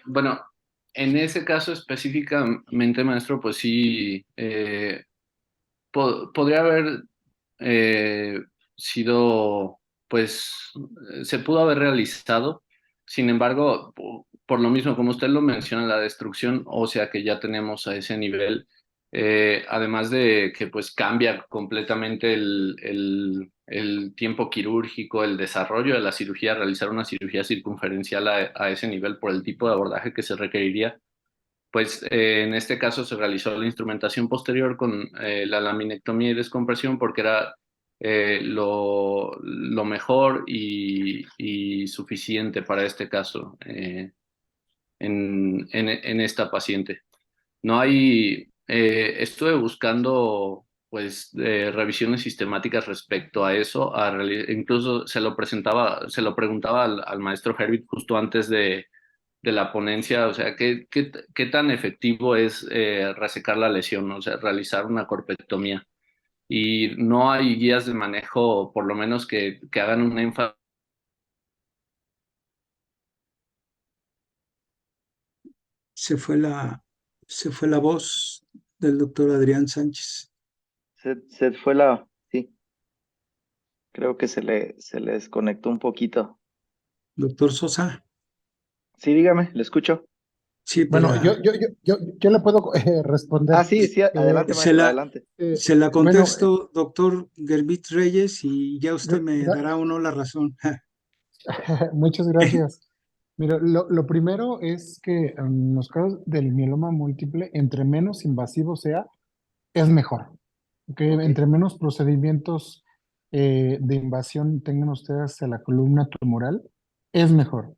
Bueno, en ese caso específicamente, maestro, pues sí, podría haber eh, sido, pues, se pudo haber realizado. Sin embargo, por lo mismo, como usted lo menciona, la destrucción ósea que ya tenemos a ese nivel, además de que pues cambia completamente el tiempo quirúrgico, el desarrollo de la cirugía, realizar una cirugía circunferencial a ese nivel por el tipo de abordaje que se requeriría, pues en este caso se realizó la instrumentación posterior con la laminectomía y descompresión porque era lo mejor y suficiente para este caso en esta paciente. No hay, estuve buscando pues revisiones sistemáticas respecto a eso, incluso se lo preguntaba al maestro Herbit justo antes de la ponencia, o sea, ¿qué tan efectivo es resecar la lesión, o sea, realizar una corpectomía? Y no hay guías de manejo, por lo menos que hagan un énfasis. Se fue se fue la voz del doctor Adrián Sánchez. Se fue sí, creo que se le desconectó un poquito. Doctor Sosa, Sí, dígame, le escucho. sí, Bueno, yo le puedo responder. Sí, sí, Eh, adelante, se maestro, la, adelante. se la bueno, contesto, doctor Gerbit Reyes, y ya usted me dará o no la razón. muchas gracias. Mira, lo primero es que en los casos del mieloma múltiple, entre menos invasivo sea, es mejor. ¿Ok? Ok, Entre menos procedimientos de invasión tengan ustedes a la columna tumoral, es mejor.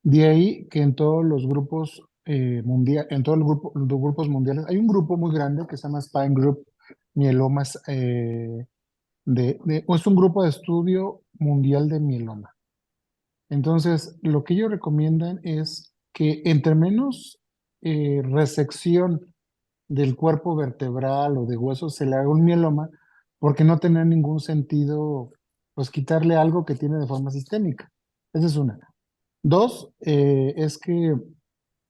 De ahí que en todos los grupos en todos los grupos mundiales, hay un grupo muy grande que se llama Spine Group Mielomas, es un grupo de estudio mundial de mieloma. Entonces, lo que ellos recomiendan es que entre menos resección del cuerpo vertebral o de huesos se le haga un mieloma, porque no tiene ningún sentido, pues, quitarle algo que tiene de forma sistémica. Esa es una. Dos, es que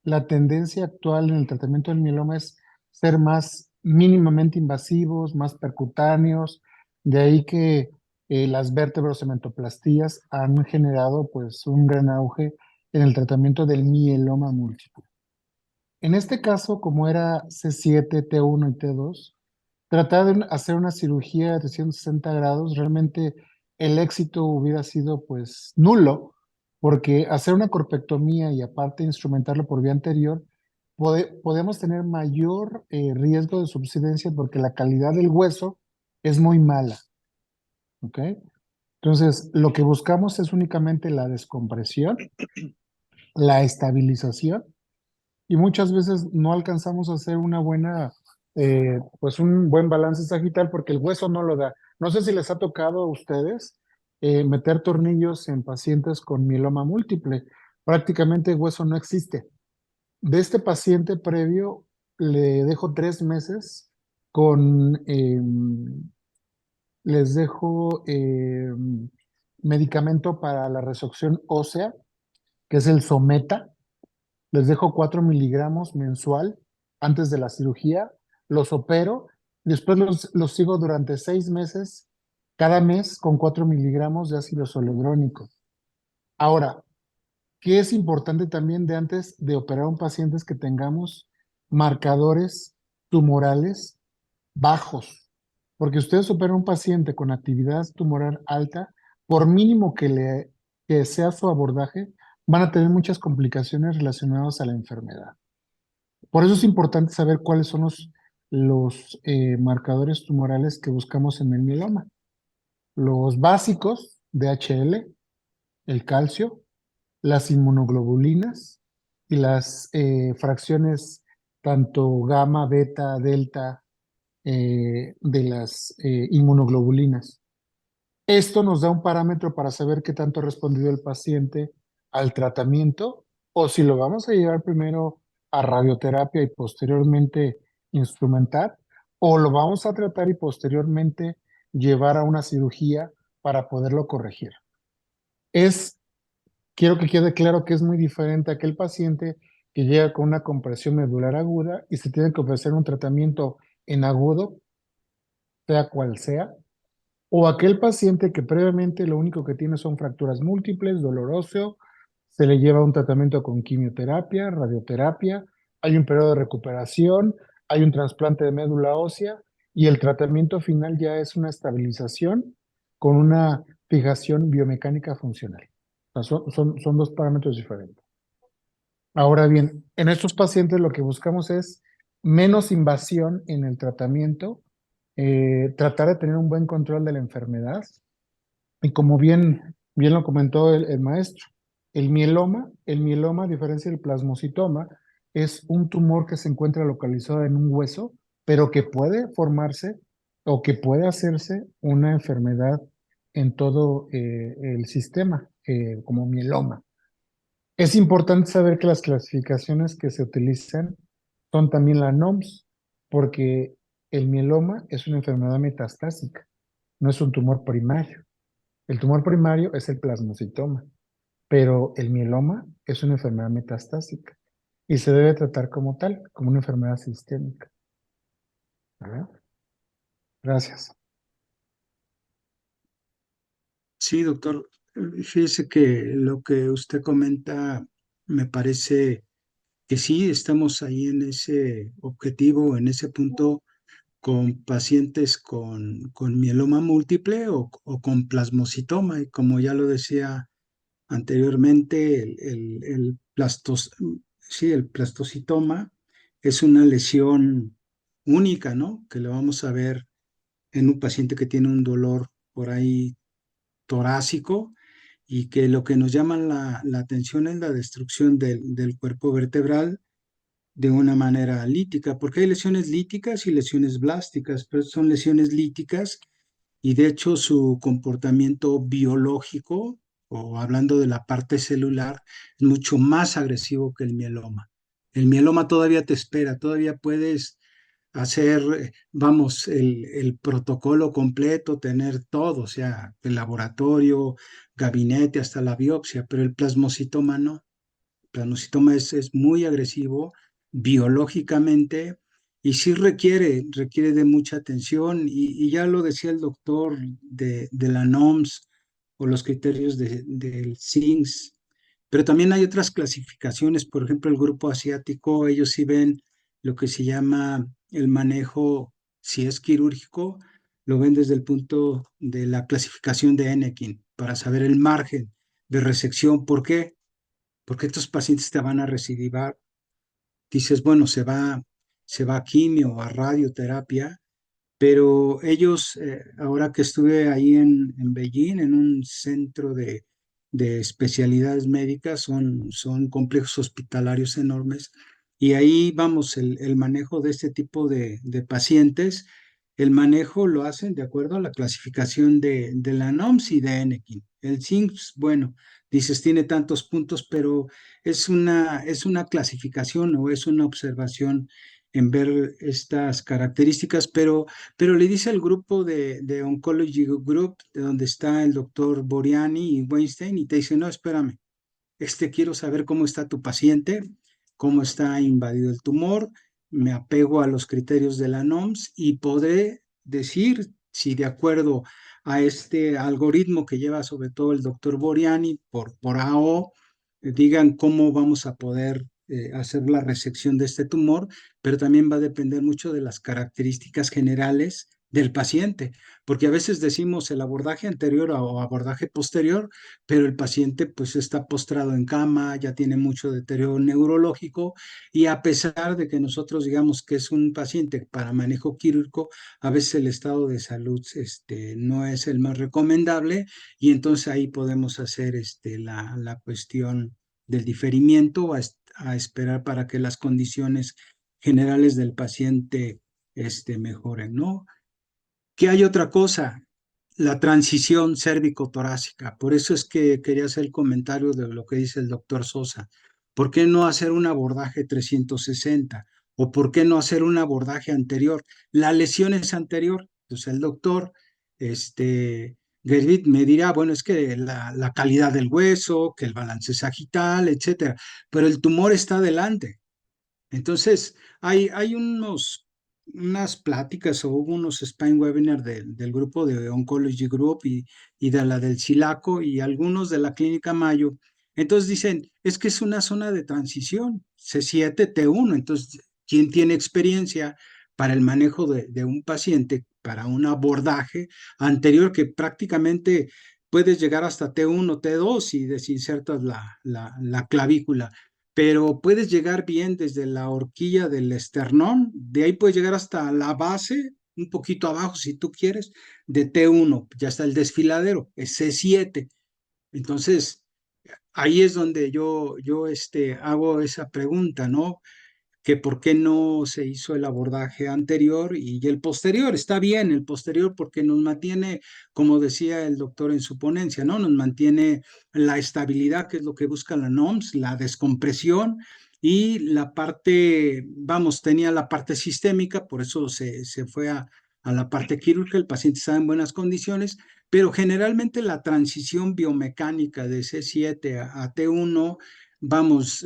la tendencia actual en el tratamiento del mieloma es ser más mínimamente invasivos, más percutáneos, de ahí que las vértebrocementoplastías han generado pues un gran auge en el tratamiento del mieloma múltiple. En este caso, como era C7, T1 y T2, tratar de hacer una cirugía de 360 grados, realmente el éxito hubiera sido pues nulo, porque hacer una corpectomía y aparte instrumentarlo por vía anterior, podemos tener mayor riesgo de subsidencia porque la calidad del hueso es muy mala, ¿ok? Entonces, lo que buscamos es únicamente la descompresión, la estabilización, y muchas veces no alcanzamos a hacer pues un buen balance sagital porque el hueso no lo da. No sé si les ha tocado a ustedes meter tornillos en pacientes con mieloma múltiple. Prácticamente el hueso no existe. De este paciente previo le dejo 3 meses con, les dejo medicamento para la resección ósea, que es el Someta. Les dejo 4 miligramos mensual antes de la cirugía, los opero, después los sigo durante 6 meses, cada mes con 4 miligramos de ácido zoledrónico. Ahora, ¿qué es importante también de antes de operar a un paciente? Es que tengamos marcadores tumorales bajos, porque ustedes operan a un paciente con actividad tumoral alta, por mínimo que sea su abordaje, van a tener muchas complicaciones relacionadas a la enfermedad. Por eso es importante saber cuáles son los marcadores tumorales que buscamos en el mieloma. Los básicos, DHL, el calcio, las inmunoglobulinas y las fracciones tanto gamma, beta, delta de las inmunoglobulinas. Esto nos da un parámetro para saber qué tanto ha respondido el paciente al tratamiento o si lo vamos a llevar primero a radioterapia y posteriormente instrumentar, o lo vamos a tratar y posteriormente llevar a una cirugía para poderlo corregir. Es quiero que quede claro que es muy diferente a aquel paciente que llega con una compresión medular aguda y se tiene que ofrecer un tratamiento en agudo, sea cual sea, o aquel paciente que previamente lo único que tiene son fracturas múltiples, dolor óseo, se le lleva un tratamiento con quimioterapia, radioterapia, hay un periodo de recuperación, hay un trasplante de médula ósea y el tratamiento final ya es una estabilización con una fijación biomecánica funcional. O sea, son dos parámetros diferentes. Ahora bien, en estos pacientes lo que buscamos es menos invasión en el tratamiento, tratar de tener un buen control de la enfermedad. Y como bien lo comentó el maestro, el mieloma, a diferencia del plasmocitoma, es un tumor que se encuentra localizado en un hueso, pero que puede formarse o que puede hacerse una enfermedad en todo el sistema, como mieloma. Es importante saber que las clasificaciones que se utilizan son también la NOMS, porque el mieloma es una enfermedad metastásica, no es un tumor primario. El tumor primario es el plasmocitoma, pero el mieloma es una enfermedad metastásica y se debe tratar como tal, como una enfermedad sistémica. ¿Verdad? Gracias. Sí, doctor. Fíjese que lo que usted comenta me parece que sí, estamos ahí en ese objetivo, en ese punto, con pacientes con mieloma múltiple o con plasmocitoma. Y como ya lo decía anteriormente, sí, el plastocitoma es una lesión única, ¿no? Que lo vamos a ver en un paciente que tiene un dolor por ahí torácico y que lo que nos llama la atención es la destrucción del cuerpo vertebral de una manera lítica, porque hay lesiones líticas y lesiones blásticas, pero son lesiones líticas y de hecho su comportamiento biológico, o hablando de la parte celular, es mucho más agresivo que el mieloma. El mieloma todavía te espera, todavía puedes hacer, vamos, el protocolo completo, tener todo, o sea, el laboratorio, gabinete, hasta la biopsia, pero el plasmocitoma no. El plasmocitoma es muy agresivo biológicamente y sí requiere de mucha atención y ya lo decía el doctor de la NOMS o los criterios del SINGS, pero también hay otras clasificaciones, por ejemplo, el grupo asiático, ellos sí ven lo que se llama el manejo, si es quirúrgico, lo ven desde el punto de la clasificación de Enekin, para saber el margen de resección. ¿Por qué? Porque estos pacientes te van a recidivar. Dices, bueno, se va a quimio o a radioterapia, pero ellos, ahora que estuve ahí en Beijing, en un centro de especialidades médicas, son complejos hospitalarios enormes, y ahí vamos, el manejo de este tipo de pacientes, el manejo lo hacen de acuerdo a la clasificación de la NOMS y de Enekin. El SINGS, bueno, dices, tiene tantos puntos, pero es una clasificación o es una observación en ver estas características, pero le dice al grupo de Oncology Group, de donde está el doctor Boriani y Weinstein, y te dice, no, espérame, quiero saber cómo está tu paciente, cómo está invadido el tumor, me apego a los criterios de la NOMS y podré decir si de acuerdo a este algoritmo que lleva sobre todo el doctor Boriani por AO, digan cómo vamos a poder hacer la resección de este tumor, pero también va a depender mucho de las características generales del paciente, porque a veces decimos el abordaje anterior o abordaje posterior, pero el paciente pues está postrado en cama, ya tiene mucho deterioro neurológico y a pesar de que nosotros digamos que es un paciente para manejo quirúrgico, a veces el estado de salud no es el más recomendable y entonces ahí podemos hacer la cuestión del diferimiento a esperar para que las condiciones generales del paciente mejoren, ¿no? ¿Qué hay otra cosa? La transición cérvico-torácica. Por eso es que quería hacer el comentario de lo que dice el doctor Sosa. ¿Por qué no hacer un abordaje 360? ¿O por qué no hacer un abordaje anterior? La lesión es anterior. Entonces el doctor Gerrit me dirá, bueno, es que la calidad del hueso, que el balance sagital, etcétera, pero el tumor está adelante. Entonces, hay unas pláticas o hubo unos spine webinars del grupo de Oncology Group y de la del Silaco y algunos de la Clínica Mayo. Entonces dicen, es que es una zona de transición, C7-T1. Entonces, ¿quién tiene experiencia para el manejo de un paciente, para un abordaje anterior que prácticamente puedes llegar hasta T1, T2 y desinsertas la clavícula? Pero puedes llegar bien desde la horquilla del esternón, de ahí puedes llegar hasta la base, un poquito abajo si tú quieres, de T1, ya está el desfiladero, es C7. Entonces, ahí es donde yo hago esa pregunta, ¿no? Que por qué no se hizo el abordaje anterior y el posterior. Está bien el posterior porque nos mantiene, como decía el doctor en su ponencia, ¿no? Nos mantiene la estabilidad, que es lo que busca la NOMS, la descompresión y la parte, vamos, tenía la parte sistémica, por eso se fue a la parte quirúrgica, el paciente estaba en buenas condiciones, pero generalmente la transición biomecánica de C7 a T1. Vamos,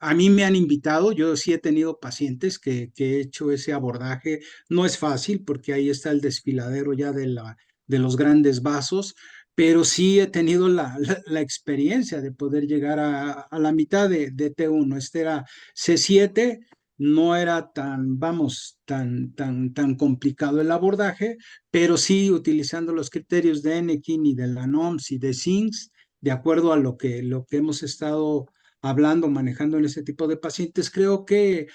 a mí me han invitado, yo sí he tenido pacientes que he hecho ese abordaje, no es fácil porque ahí está el desfiladero ya de los grandes vasos, pero sí he tenido la experiencia de poder llegar a la mitad de T1. Este era C7, no era tan, vamos, tan complicado el abordaje, pero sí utilizando los criterios de Enekin y de la NOMS y de SINGS, de acuerdo a lo que hemos estado hablando, manejando en ese tipo de pacientes, creo que,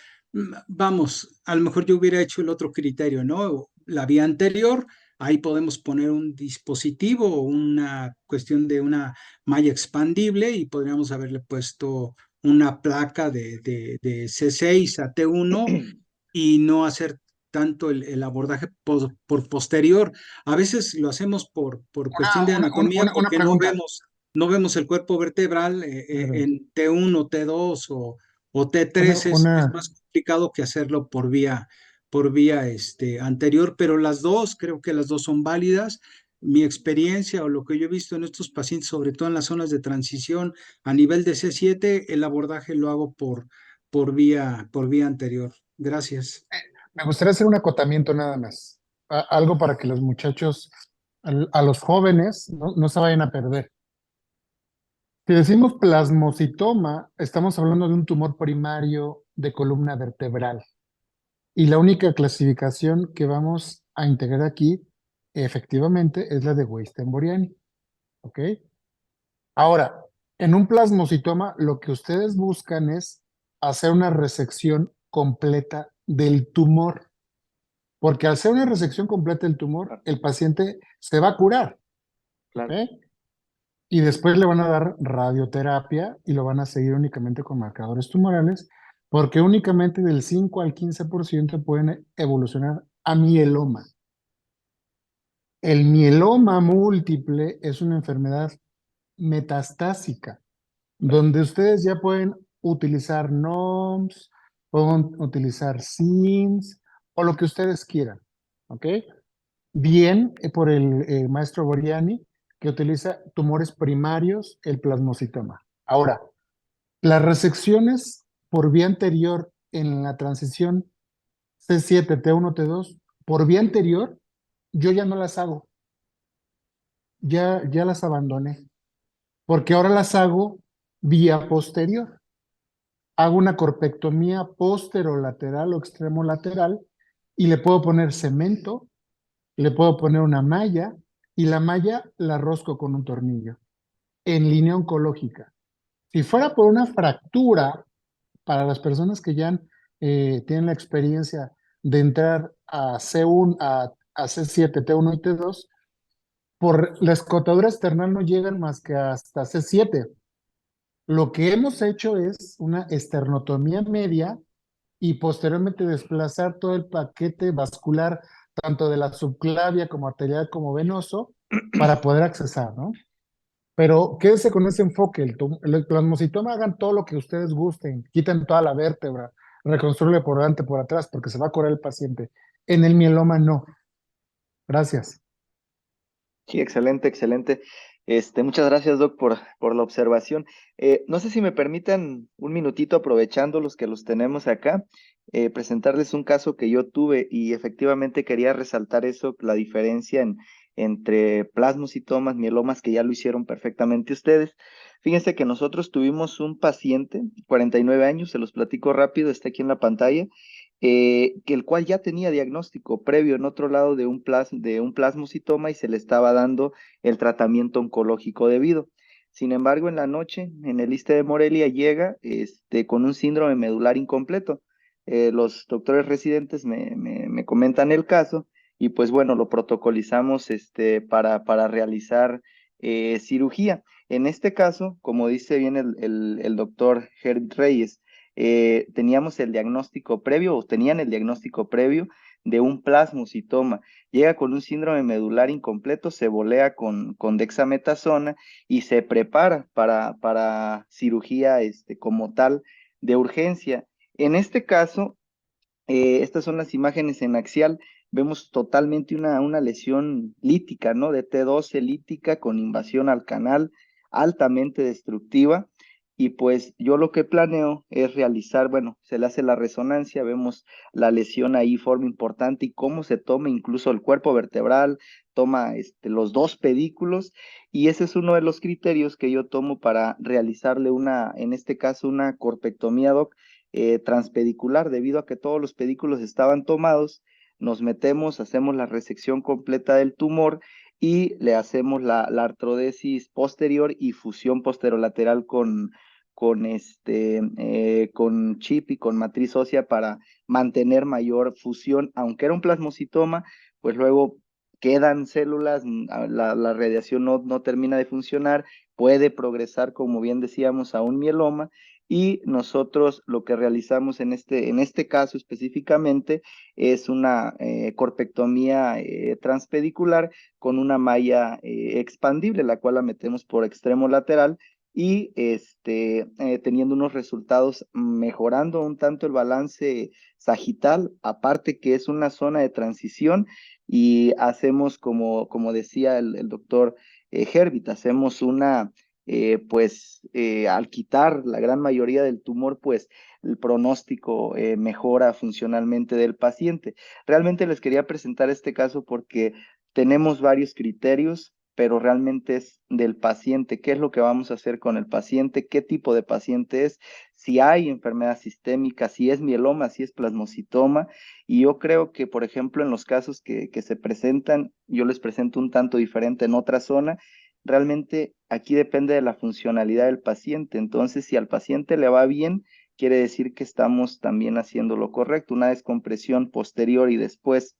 vamos, a lo mejor yo hubiera hecho el otro criterio, ¿no? La vía anterior, ahí podemos poner un dispositivo o una cuestión de una malla expandible y podríamos haberle puesto una placa de C6 a T1 y no hacer tanto el abordaje por posterior. A veces lo hacemos por cuestión de anatomía Una porque no pregunta. vemos el cuerpo vertebral Claro. en T1, T2 o T3 es Una, más complicado que hacerlo por vía anterior, pero las dos, creo que las dos son válidas. Mi experiencia o lo que yo he visto en estos pacientes, sobre todo en las zonas de transición a nivel de C7, el abordaje lo hago por vía anterior. Gracias. Me gustaría hacer un acotamiento nada más. Algo para que los muchachos, a los jóvenes, no se vayan a perder. Si decimos plasmocitoma, estamos hablando de un tumor primario de columna vertebral. Y la única clasificación que vamos a integrar aquí, efectivamente, es la de Weiss-Boriani. ¿Ok? Ahora, en un plasmocitoma, lo que ustedes buscan es hacer una resección completa del tumor. Porque al hacer una resección completa del tumor, el paciente se va a curar. Claro. ¿Ok? Y después le van a dar radioterapia y lo van a seguir únicamente con marcadores tumorales, porque únicamente del 5 al 15% pueden evolucionar a mieloma. El mieloma múltiple es una enfermedad metastásica, donde ustedes ya pueden utilizar NOMS, pueden utilizar SIMS o lo que ustedes quieran. ¿Ok? Bien por el maestro Boriani, que utiliza tumores primarios, el plasmocitoma. Ahora, las resecciones por vía anterior en la transición C7, T1, T2, por vía anterior, yo ya no las hago, ya las abandoné, porque ahora las hago vía posterior. Hago una corpectomía posterolateral o extremolateral y le puedo poner cemento, le puedo poner una malla y la malla la rosco con un tornillo en línea oncológica. Si fuera por una fractura, para las personas que ya tienen la experiencia de entrar a C1, a C7, T1 y T2, por la escotadura external no llegan más que hasta C7. Lo que hemos hecho es una esternotomía media y posteriormente desplazar todo el paquete vascular, tanto de la subclavia como arterial como venoso, para poder accesar, ¿no? Pero quédese con ese enfoque, el plasmocitoma, hagan todo lo que ustedes gusten, quiten toda la vértebra, reconstruye por delante, por atrás, porque se va a curar el paciente. En el mieloma no. Gracias. Sí, excelente, excelente. Muchas gracias, Doc, por la observación. No sé si me permitan un minutito, aprovechando los que los tenemos acá, presentarles un caso que yo tuve y efectivamente quería resaltar eso, la diferencia entre plasmocitomas, mielomas, que ya lo hicieron perfectamente ustedes. Fíjense que nosotros tuvimos un paciente, 49 años, se los platico rápido, está aquí en la pantalla, que el cual ya tenía diagnóstico previo en otro lado de un plasmocitoma y se le estaba dando el tratamiento oncológico debido. Sin embargo, en la noche, en el ISSSTE de Morelia, llega con un síndrome medular incompleto. Los doctores residentes me comentan el caso y pues bueno, lo protocolizamos para realizar cirugía. En este caso, como dice bien el doctor Herbert Reyes, teníamos el diagnóstico previo, o tenían el diagnóstico previo de un plasmocitoma. Llega con un síndrome medular incompleto, se bolea con dexametasona y se prepara para cirugía como tal de urgencia. En este caso, estas son las imágenes en axial. Vemos totalmente una lesión lítica, ¿no? De T12 lítica con invasión al canal, altamente destructiva. Y pues yo lo que planeo es realizar, bueno, se le hace la resonancia, vemos la lesión ahí, forma importante y cómo se toma incluso el cuerpo vertebral, toma los dos pedículos, y ese es uno de los criterios que yo tomo para realizarle en este caso, una corpectomía, Doc, transpedicular, debido a que todos los pedículos estaban tomados. Nos metemos, hacemos la resección completa del tumor y le hacemos la artrodesis posterior y fusión posterolateral con chip y con matriz ósea para mantener mayor fusión. Aunque era un plasmocitoma, pues luego quedan células, la radiación no termina de funcionar, puede progresar, como bien decíamos, a un mieloma, y nosotros lo que realizamos en este caso específicamente es una corpectomía transpedicular con una malla expandible, la cual la metemos por extremo lateral y teniendo unos resultados mejorando un tanto el balance sagital, aparte que es una zona de transición, y hacemos como decía el doctor Herbit, hacemos al quitar la gran mayoría del tumor, pues el pronóstico mejora funcionalmente del paciente. Realmente les quería presentar este caso porque tenemos varios criterios, pero realmente es del paciente. ¿Qué es lo que vamos a hacer con el paciente? ¿Qué tipo de paciente es? Si hay enfermedad sistémica, si es mieloma, si es plasmocitoma. Y yo creo que, por ejemplo, en los casos que se presentan, yo les presento un tanto diferente en otra zona. Realmente aquí depende de la funcionalidad del paciente. Entonces, si al paciente le va bien, quiere decir que estamos también haciendo lo correcto. Una descompresión posterior y después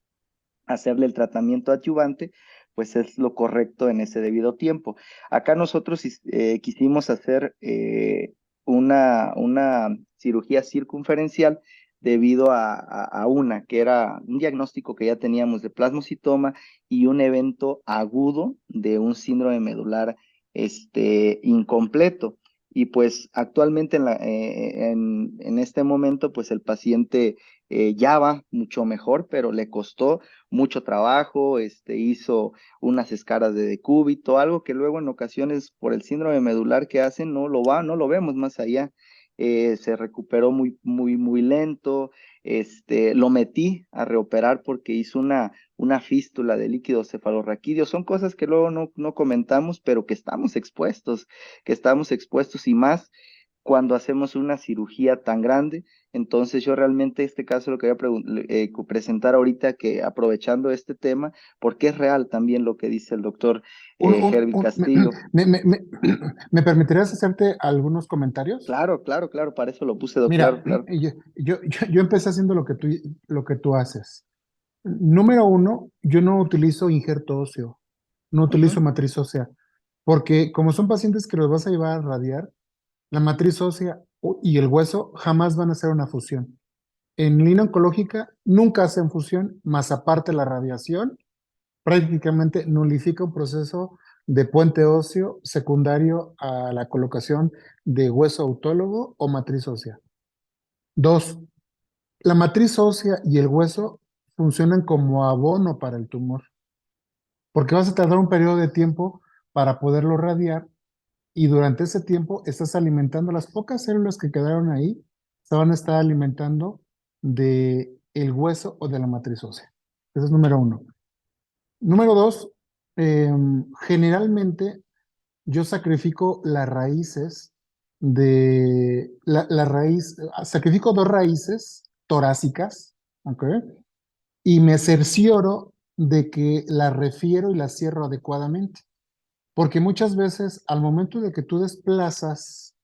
hacerle el tratamiento adyuvante, pues es lo correcto en ese debido tiempo. Acá nosotros quisimos hacer una cirugía circunferencial debido a una que era un diagnóstico que ya teníamos de plasmocitoma y un evento agudo de un síndrome medular incompleto. Y pues actualmente en este momento, pues el paciente ya va mucho mejor, pero le costó mucho trabajo, hizo unas escaras de decúbito, algo que luego en ocasiones por el síndrome medular que hacen no lo vemos más allá. Se recuperó muy, muy, muy lento. Lo metí a reoperar porque hizo una fístula de líquido cefalorraquídeo. Son cosas que luego no comentamos, pero que estamos expuestos y más cuando hacemos una cirugía tan grande. Entonces yo realmente este caso lo quería presentar ahorita, que aprovechando este tema, porque es real también lo que dice el doctor Herbert Castillo. ¿Me permitirías hacerte algunos comentarios? Claro, claro, claro, para eso lo puse, doctor, Mira, claro. yo empecé haciendo lo que tú haces. Número uno, yo no utilizo injerto óseo, no utilizo Ujú. matriz ósea, porque como son pacientes que los vas a llevar a radiar, la matriz ósea y el hueso jamás van a hacer una fusión. En línea oncológica nunca hacen fusión, más aparte la radiación prácticamente nulifica un proceso de puente óseo secundario a la colocación de hueso autólogo o matriz ósea. Dos, la matriz ósea y el hueso funcionan como abono para el tumor. porque vas a tardar un periodo de tiempo para poderlo radiar y durante ese tiempo estás alimentando las pocas células que quedaron ahí, se van a estar alimentando de el hueso o de la matriz ósea. Ese es número uno. Número dos, generalmente yo sacrifico las raíces sacrifico dos raíces torácicas, ¿ok? Y me cercioro de que las refiero y las cierro adecuadamente. Porque muchas veces al momento de que tú desplazas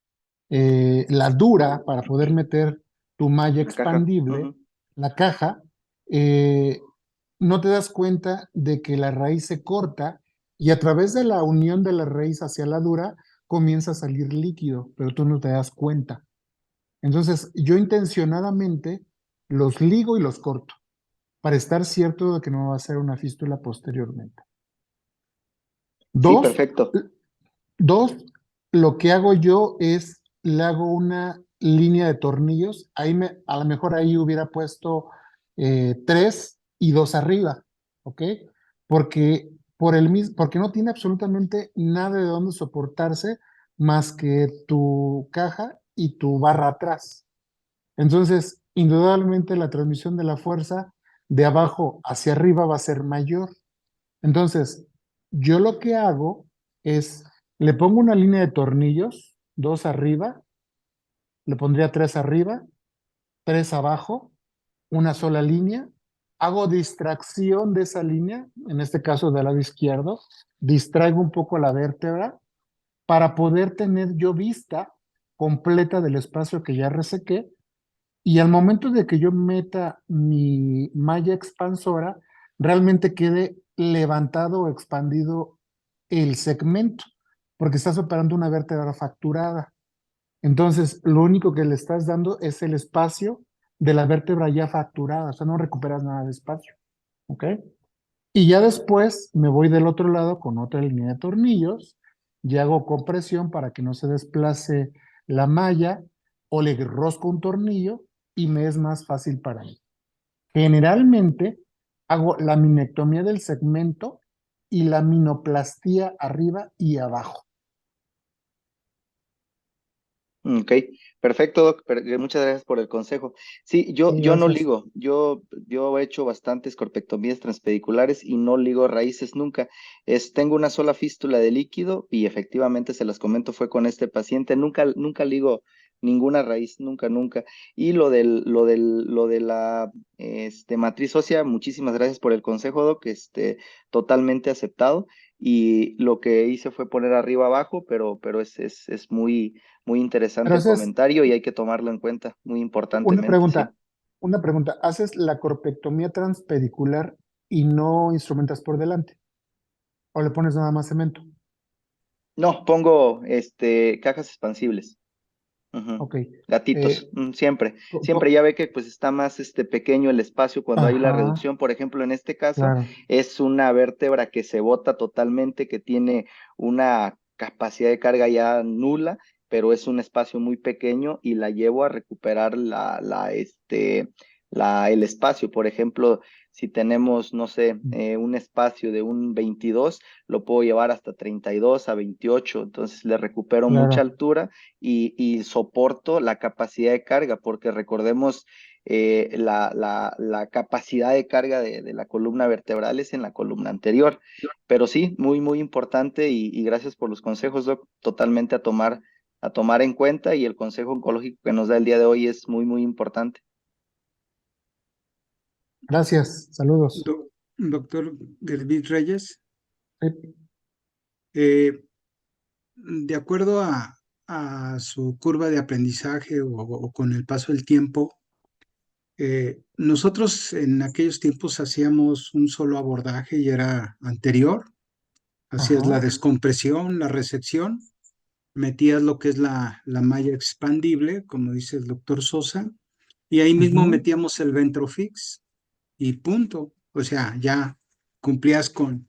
la dura para poder meter tu malla La caja. expandible, la caja, eh, no te das cuenta de que la raíz se corta y a través de la unión de la raíz hacia la dura comienza a salir líquido, pero tú no te das cuenta. Entonces, yo intencionadamente los ligo y los corto para estar cierto de que no va a ser una fístula posteriormente. Sí, Dos, perfecto. Dos, lo que hago yo es, le hago una línea de tornillos. A lo mejor ahí hubiera puesto 3 y 2 arriba, ¿ok? Porque, porque no tiene absolutamente nada de dónde soportarse más que tu caja y tu barra atrás. Entonces, indudablemente la transmisión de la fuerza de abajo hacia arriba va a ser mayor. Entonces, yo lo que hago es, le pongo una línea de tornillos, 2 arriba, le pondría 3 arriba, 3 abajo, una sola línea, hago distracción de esa línea, en este caso del lado izquierdo, distraigo un poco la vértebra para poder tener yo vista completa del espacio que ya resequé y al momento de que yo meta mi malla expansora, realmente quede levantado o expandido el segmento, porque estás operando una vértebra fracturada. Entonces, lo único que le estás dando es el espacio de la vértebra ya fracturada, o sea, no recuperas nada de espacio, ¿ok? Y ya después me voy del otro lado con otra línea de tornillos y hago compresión para que no se desplace la malla o le rosco un tornillo y me es más fácil para mí. Generalmente hago la minectomía del segmento y la minoplastía arriba y abajo. Ok, perfecto, Doc. Muchas gracias por el consejo. Sí, yo, Sí, yo no gracias. ligo, yo he hecho bastantes corpectomías transpediculares y no ligo raíces nunca. Tengo una sola fístula de líquido y efectivamente se las comento, fue con este paciente. Nunca ligo ninguna raíz, nunca. Y lo de la matriz ósea, muchísimas gracias por el consejo, Doc, totalmente aceptado. Y lo que hice fue poner arriba abajo, pero es muy Pero interesante el haces comentario y hay que tomarlo en cuenta muy una importantemente, sí. pregunta, una pregunta. ¿Haces la corpectomía transpedicular y no instrumentas por delante? ¿O le pones nada más cemento? No, pongo cajas expansibles. Ujú. Ok. Gatitos, Eh, siempre. co- Siempre co- ya ve que pues está más pequeño el espacio cuando hay la ajá, reducción. Por ejemplo, en este caso claro. es una vértebra que se bota totalmente, que tiene una capacidad de carga ya nula, pero es un espacio muy pequeño y la llevo a recuperar el espacio. Por ejemplo, si tenemos, no sé, un espacio de un 22, lo puedo llevar hasta 32 a 28, entonces le recupero mucha Claro. altura y soporto la capacidad de carga, porque recordemos la capacidad de carga de la columna vertebral es en la columna anterior. Pero sí, muy importante y gracias por los consejos, Doc, totalmente a tomar en cuenta y el consejo oncológico que nos da el día de hoy es muy importante. Gracias. Saludos. Doctor Gervid Reyes, Sí. de acuerdo a su curva de aprendizaje o con el paso del tiempo, nosotros en aquellos tiempos hacíamos un solo abordaje y era anterior, hacías la Ajá. descompresión, la resección, metías lo que es la malla expandible, como dice el doctor Sosa, y ahí mismo Ujú. metíamos el Ventrofix y punto. O sea, ya cumplías con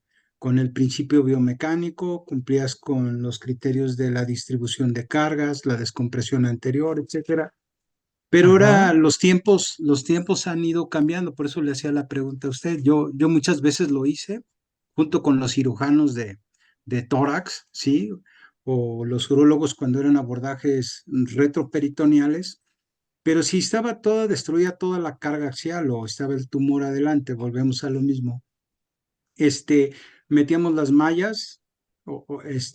el principio biomecánico, cumplías con los criterios de la distribución de cargas, la descompresión anterior, etcétera. Pero ahora Ajá. los tiempos han ido cambiando, por eso le hacía la pregunta a usted. Yo muchas veces lo hice junto con los cirujanos de tórax, ¿sí? O los urólogos cuando eran abordajes retroperitoneales. Pero si estaba toda destruida, toda la carga axial o estaba el tumor adelante, volvemos a lo mismo. Metíamos las mallas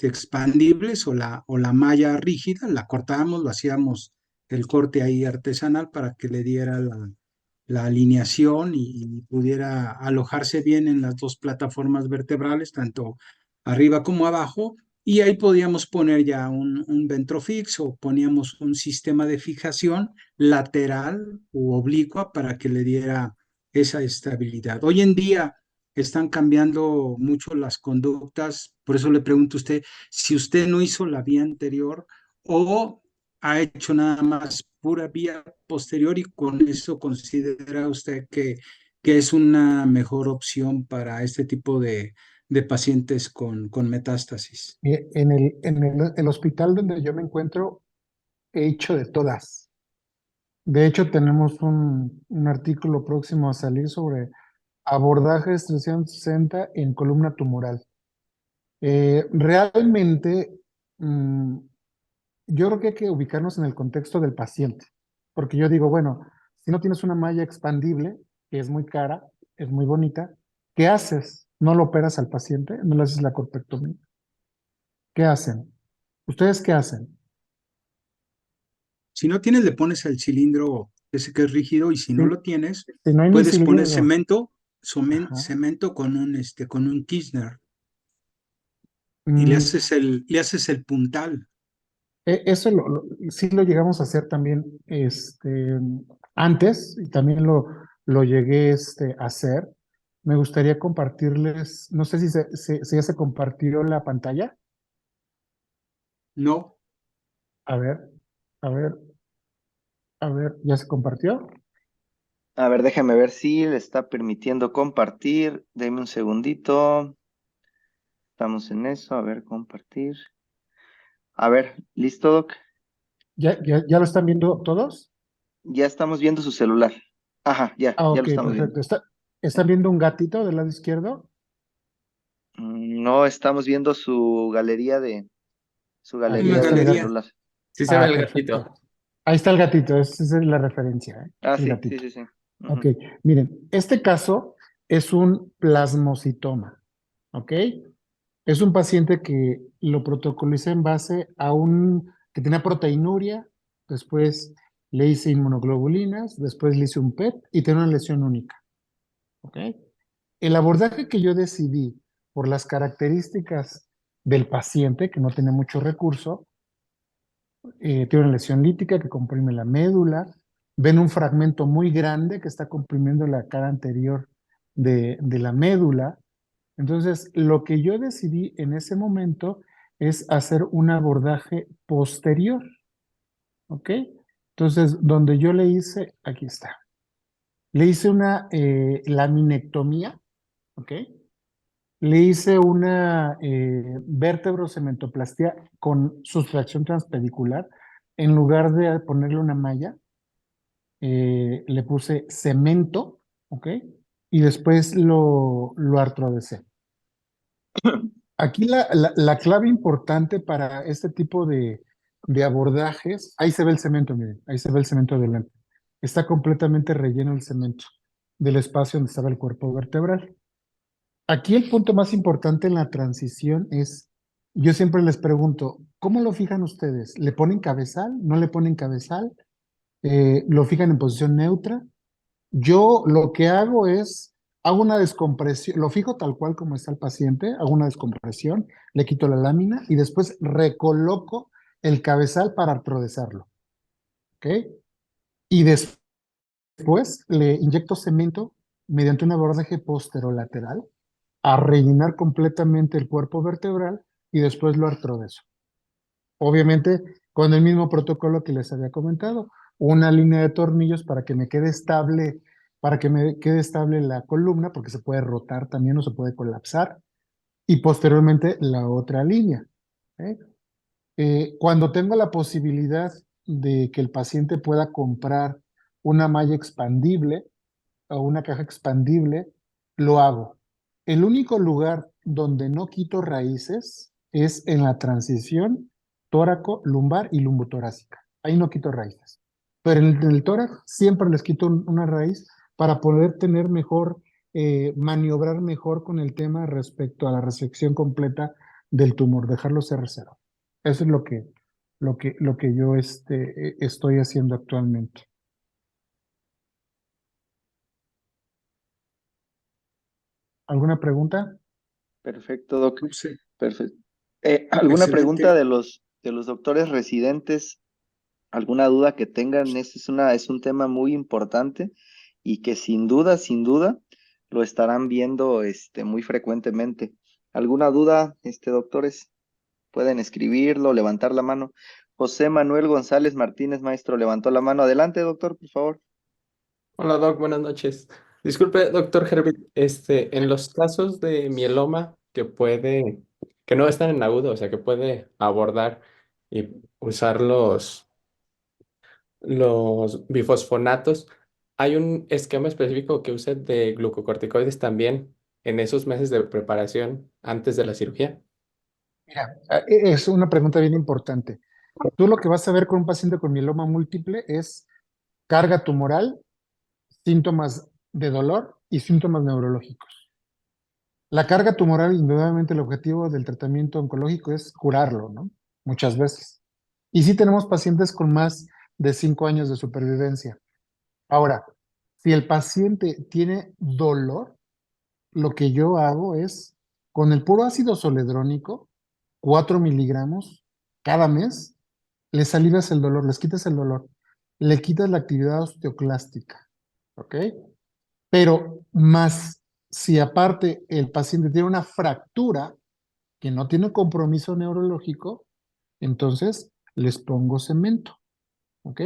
expandibles o la malla rígida, la cortábamos, lo hacíamos el corte ahí artesanal para que le diera la alineación y pudiera alojarse bien en las dos plataformas vertebrales, tanto arriba como abajo, y ahí podíamos poner ya un Ventrofix o poníamos un sistema de fijación lateral u oblicua para que le diera esa estabilidad. Hoy en día están cambiando mucho las conductas, por eso le pregunto a usted si usted no hizo la vía anterior o ha hecho nada más pura vía posterior y con eso considera usted que es una mejor opción para este tipo de pacientes con metástasis. En el hospital donde yo me encuentro, he hecho de todas. De hecho, tenemos un artículo próximo a salir sobre abordajes 360 en columna tumoral. Realmente, yo creo que hay que ubicarnos en el contexto del paciente, porque yo digo, bueno, si no tienes una malla expandible, que es muy cara, es muy bonita, ¿qué haces? ¿No lo operas al paciente? ¿No le haces la corpectomía? ¿Qué hacen? ¿Ustedes qué hacen? Si no tienes, le pones el cilindro ese que es rígido y si no Si, lo tienes, si no hay ni puedes poner cilindro, cemento, ajá, cemento con un Kirchner y mm, le haces el puntal. eso sí lo llegamos a hacer también antes, y también lo llegué a hacer. Me gustaría compartirles, no sé si ya se compartió la pantalla. No, A ver, a ver, a ver, ¿ya se compartió? A ver, déjame ver si le está permitiendo compartir. Deme un segundito. Estamos en eso. A ver, compartir. A ver, ¿listo, Doc? ¿Ya lo están viendo todos? Ya estamos viendo su celular. Ajá, ya Ok, lo estamos viendo. perfecto. ¿Están viendo un gatito del lado izquierdo? No, estamos viendo su Aquí una ya galería está el del galería. gato. celular. Sí se ve Ah, el perfecto. gatito. Ahí está el gatito, esa es la referencia, ¿eh? Ah, El sí, sí, gatito. sí, sí. Ok, Ujú. miren, este caso es un plasmocitoma, ¿ok? Es un paciente que lo protocolicé en base a que tenía proteinuria, después le hice inmunoglobulinas, después le hice un PET y tenía una lesión única, ¿ok? El abordaje que yo decidí por las características del paciente, que no tiene mucho recurso, tiene una lesión lítica que comprime la médula, ven un fragmento muy grande que está comprimiendo la cara anterior de la médula. Entonces, lo que yo decidí en ese momento es hacer un abordaje posterior, ¿ok? Entonces, donde yo le hice, aquí está, le hice una laminectomía, ¿ok? Le hice una vértebrocementoplastia con sustracción transpedicular. En lugar de ponerle una malla, le puse cemento, ¿ok? Y después lo artrodesé. Aquí la clave importante para este tipo de abordajes, ahí se ve el cemento, miren, ahí se ve el cemento adelante. Está completamente relleno el cemento del espacio donde estaba el cuerpo vertebral. Aquí el punto más importante en la transición es, yo siempre les pregunto, ¿cómo lo fijan ustedes? ¿Le ponen cabezal? ¿No le ponen cabezal? ¿Lo fijan en posición neutra? Yo lo que hago es, hago una descompresión, lo fijo tal cual como está el paciente, hago una descompresión, le quito la lámina y después recoloco el cabezal para artrodesarlo, ¿ok? Y después le inyecto cemento mediante un abordaje posterolateral a rellenar completamente el cuerpo vertebral y después lo artrodeso. Obviamente, con el mismo protocolo que les había comentado, una línea de tornillos para que me quede estable, para que me quede estable la columna, porque se puede rotar también o se puede colapsar, y posteriormente la otra línea. ¿Ok? Cuando tengo la posibilidad de que el paciente pueda comprar una malla expandible o una caja expandible, lo hago. El único lugar donde no quito raíces es en la transición tóraco, lumbar y lumbotorácica. Ahí no quito raíces. Pero en el tórax siempre les quito una raíz para poder tener mejor, maniobrar mejor con el tema respecto a la resección completa del tumor, dejarlo R0. Eso es lo que yo estoy haciendo actualmente. ¿Alguna pregunta? Perfecto, Doc. Sí, Perfecto. ¿Alguna pregunta excelente. de los doctores residentes? ¿Alguna duda que tengan? Es un tema muy importante y que sin duda, lo estarán viendo muy frecuentemente. ¿Alguna duda, doctores? Pueden escribirlo, levantar la mano. José Manuel González Martínez, maestro, levantó la mano. Adelante, doctor, por favor. Hola Doc, buenas noches. Disculpe, doctor Herbert, en los casos de mieloma que no están en agudo, o sea, que puede abordar y usar los bifosfonatos, ¿hay un esquema específico que use de glucocorticoides también en esos meses de preparación antes de la cirugía? Mira, es una pregunta bien importante. Tú lo que vas a ver con un paciente con mieloma múltiple es carga tumoral, síntomas de dolor y síntomas neurológicos. La carga tumoral, indudablemente, el objetivo del tratamiento oncológico es curarlo, ¿no? Muchas veces. Y sí tenemos pacientes con más de 5 años de supervivencia. Ahora, si el paciente tiene dolor, lo que yo hago es, con el puro ácido zoledrónico, 4 miligramos cada mes, les alivias el dolor, les quitas el dolor, le quitas la actividad osteoclástica, ¿ok? Pero más, si aparte el paciente tiene una fractura que no tiene compromiso neurológico, entonces les pongo cemento, ¿ok?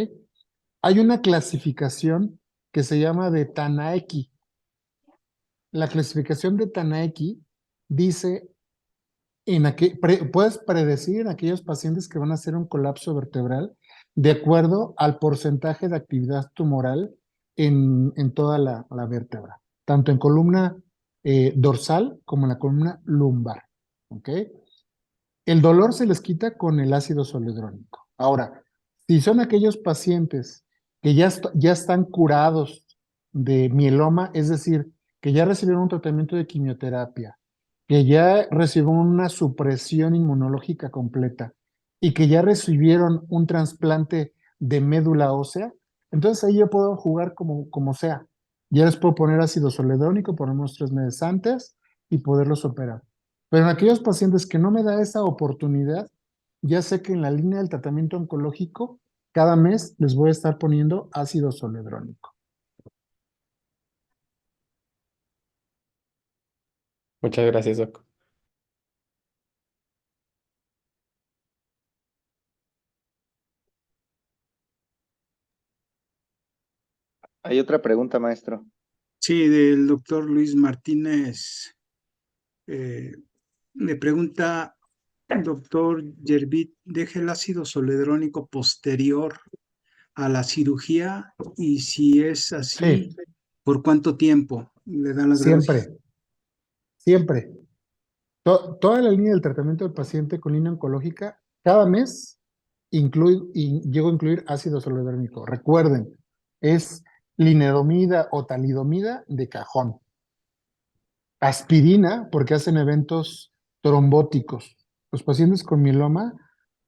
Hay una clasificación que se llama de Tanaeki. La clasificación de Tanaeki dice puedes predecir en aquellos pacientes que van a hacer un colapso vertebral de acuerdo al porcentaje de actividad tumoral en toda la vértebra, tanto en columna dorsal como en la columna lumbar. ¿Ok? El dolor se les quita con el ácido zoledrónico. Ahora, si son aquellos pacientes que ya están curados de mieloma, es decir, que ya recibieron un tratamiento de quimioterapia, que ya recibieron una supresión inmunológica completa y que ya recibieron un trasplante de médula ósea, entonces ahí yo puedo jugar como sea. Ya les puedo poner ácido zoledrónico por unos 3 meses antes y poderlos operar. Pero en aquellos pacientes que no me da esa oportunidad, ya sé que en la línea del tratamiento oncológico, cada mes les voy a estar poniendo ácido zoledrónico. Muchas gracias, Doc. Hay otra pregunta, maestro. Sí, del doctor Luis Martínez. Me pregunta, doctor Yerbit, ¿deja el ácido zoledrónico posterior a la cirugía? Y si es así, Sí, ¿por cuánto tiempo le dan las gracias? siempre, siempre. Toda la línea del tratamiento del paciente con línea oncológica, cada mes llego a incluir ácido zoledrónico. Recuerden, es linedomida o talidomida de cajón. Aspirina, porque hacen eventos trombóticos. Los pacientes con mieloma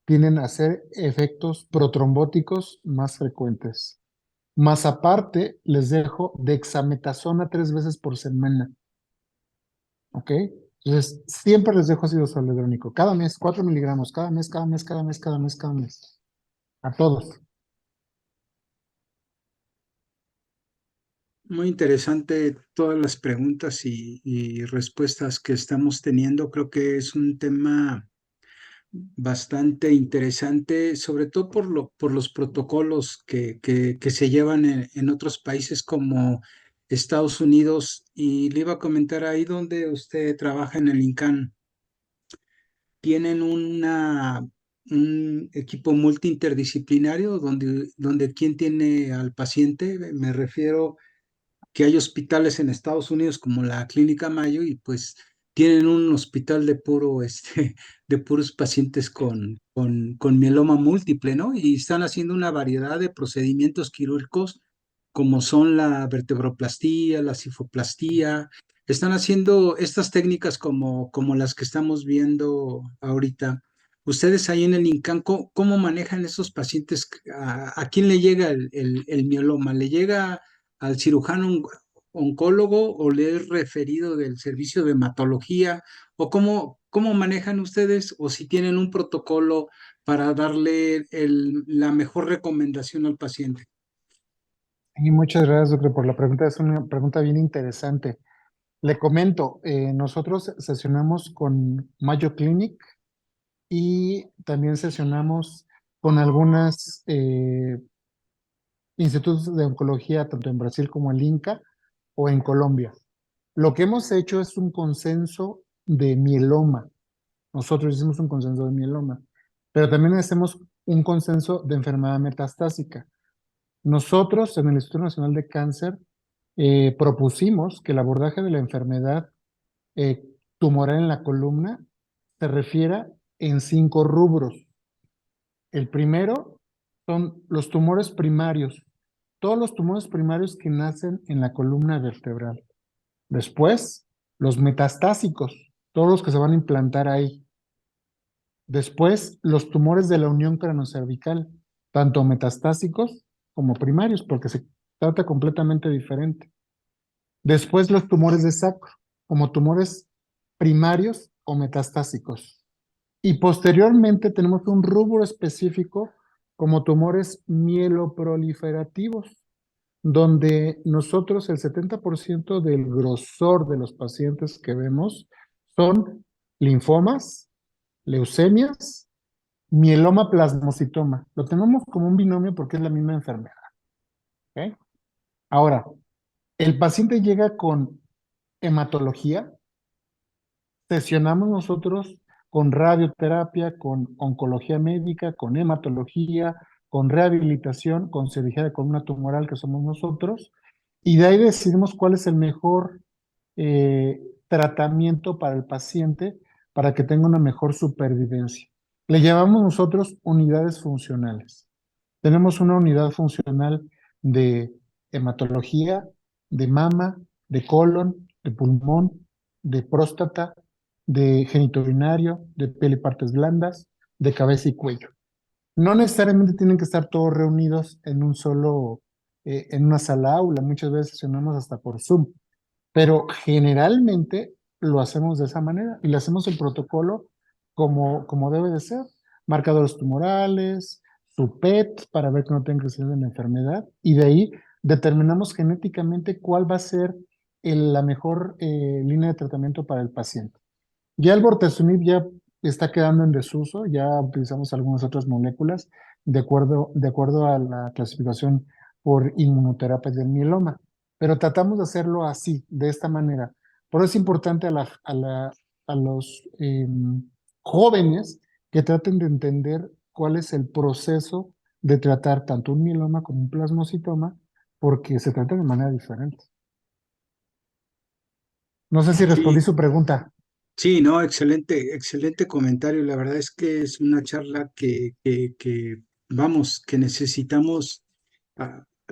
tienden a hacer efectos protrombóticos más frecuentes. Más aparte, les dejo dexametasona 3 veces por semana. ¿Ok? Entonces, siempre les dejo ácido zoledrónico. Cada mes, 4 miligramos. Cada mes, cada mes, cada mes, cada mes, cada mes. A todos. Muy interesante todas las preguntas y respuestas que estamos teniendo. Creo que es un tema bastante interesante, sobre todo por los protocolos que se llevan en otros países como Estados Unidos. Y le iba a comentar ahí donde usted trabaja en el INCAN, tienen un equipo multi-interdisciplinario donde quien tiene al paciente, me refiero que hay hospitales en Estados Unidos como la Clínica Mayo y pues tienen un hospital de de puros pacientes con mieloma múltiple, ¿no? Y están haciendo una variedad de procedimientos quirúrgicos como son la vertebroplastía, la cifoplastía. Están haciendo estas técnicas como las que estamos viendo ahorita. Ustedes ahí en el INCAN, ¿cómo manejan esos pacientes? ¿A quién le llega el mieloma? ¿Le llega al cirujano oncólogo o le es referido del servicio de hematología? ¿O cómo manejan ustedes? ¿O si tienen un protocolo para darle la mejor recomendación al paciente? Y muchas gracias, doctor, por la pregunta. Es una pregunta bien interesante. Le comento, nosotros sesionamos con Mayo Clinic y también sesionamos con algunos institutos de oncología, tanto en Brasil como el INCA o en Colombia. Lo que hemos hecho es un consenso de mieloma. Nosotros hicimos un consenso de mieloma, pero también hacemos un consenso de enfermedad metastásica. Nosotros en el Instituto Nacional de Cáncer propusimos que el abordaje de la enfermedad eh, tumoral en la columna se refiera en 5 rubros. El primero son los tumores primarios, todos los tumores primarios que nacen en la columna vertebral. Después, los metastásicos, todos los que se van a implantar ahí. Después, los tumores de la unión cranocervical, tanto metastásicos como primarios, porque se trata completamente diferente. Después, los tumores de sacro, como tumores primarios o metastásicos. Y posteriormente tenemos un rubro específico como tumores mieloproliferativos, donde nosotros el 70% del grosor de los pacientes que vemos son linfomas, leucemias, mieloma plasmocitoma. Lo tenemos como un binomio porque es la misma enfermedad. ¿Ok? Ahora, el paciente llega con hematología, sesionamos nosotros con radioterapia, con oncología médica, con hematología, con rehabilitación, con cirugía de columna tumoral, que somos nosotros, y de ahí decidimos cuál es el mejor tratamiento para el paciente para que tenga una mejor supervivencia. Le llamamos nosotros unidades funcionales. Tenemos una unidad funcional de hematología, de mama, de colon, de pulmón, de próstata, de genitourinario, de piel y partes blandas, de cabeza y cuello. No necesariamente tienen que estar todos reunidos en un solo, en una sala aula. Muchas veces sesionamos hasta por Zoom, pero generalmente lo hacemos de esa manera y le hacemos el protocolo como debe de ser. Marcadores tumorales, su PET para ver que no tenga creciendo en la enfermedad y de ahí determinamos genéticamente cuál va a ser la mejor línea de tratamiento para el paciente. Ya el bortezomib ya está quedando en desuso, ya utilizamos algunas otras moléculas de acuerdo a la clasificación por inmunoterapia del mieloma, pero tratamos de hacerlo así, de esta manera. Por eso es importante a los jóvenes que traten de entender cuál es el proceso de tratar tanto un mieloma como un plasmocitoma, porque se trata de manera diferente. No sé si respondí Sí, su pregunta. sí, no, excelente comentario. La verdad es que es una charla vamos, que necesitamos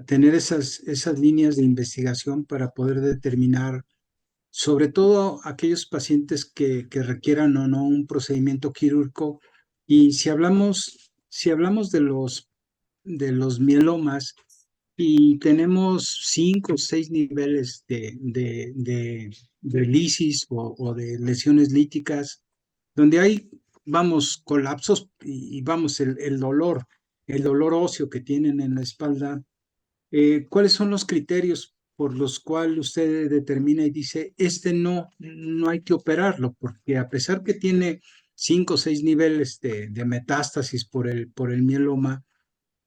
tener esas líneas de investigación para poder determinar, sobre todo aquellos pacientes que requieran o no un procedimiento quirúrgico. Y si hablamos de los mielomas, y tenemos 5 o 6 niveles de lisis o de lesiones líticas, donde hay, vamos, colapsos y vamos, el dolor óseo que tienen en la espalda. ¿Cuáles son los criterios por los cuales usted determina y dice, no hay que operarlo? Porque a pesar que tiene 5 o 6 niveles de metástasis por el mieloma,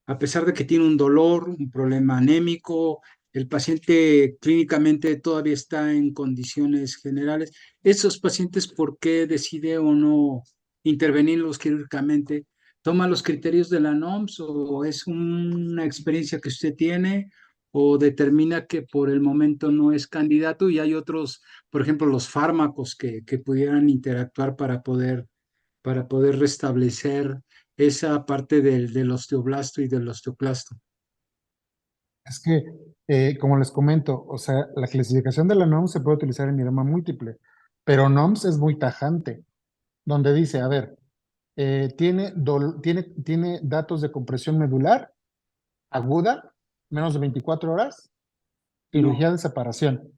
a pesar de que tiene un dolor, un problema anémico, el paciente clínicamente todavía está en condiciones generales. Esos pacientes, ¿por qué decide o no intervenirlos quirúrgicamente? ¿Toma los criterios de la NOMS o es una experiencia que usted tiene? o determina que por el momento no es candidato y hay otros, por ejemplo, los fármacos que pudieran interactuar para poder restablecer esa parte del osteoblasto y del osteoclasto. Es que, como les comento, o sea, la clasificación de la NOMS se puede utilizar en mieloma múltiple, pero NOMS es muy tajante, donde dice, a ver, tiene datos de compresión medular aguda, menos de 24 horas, cirugía de separación,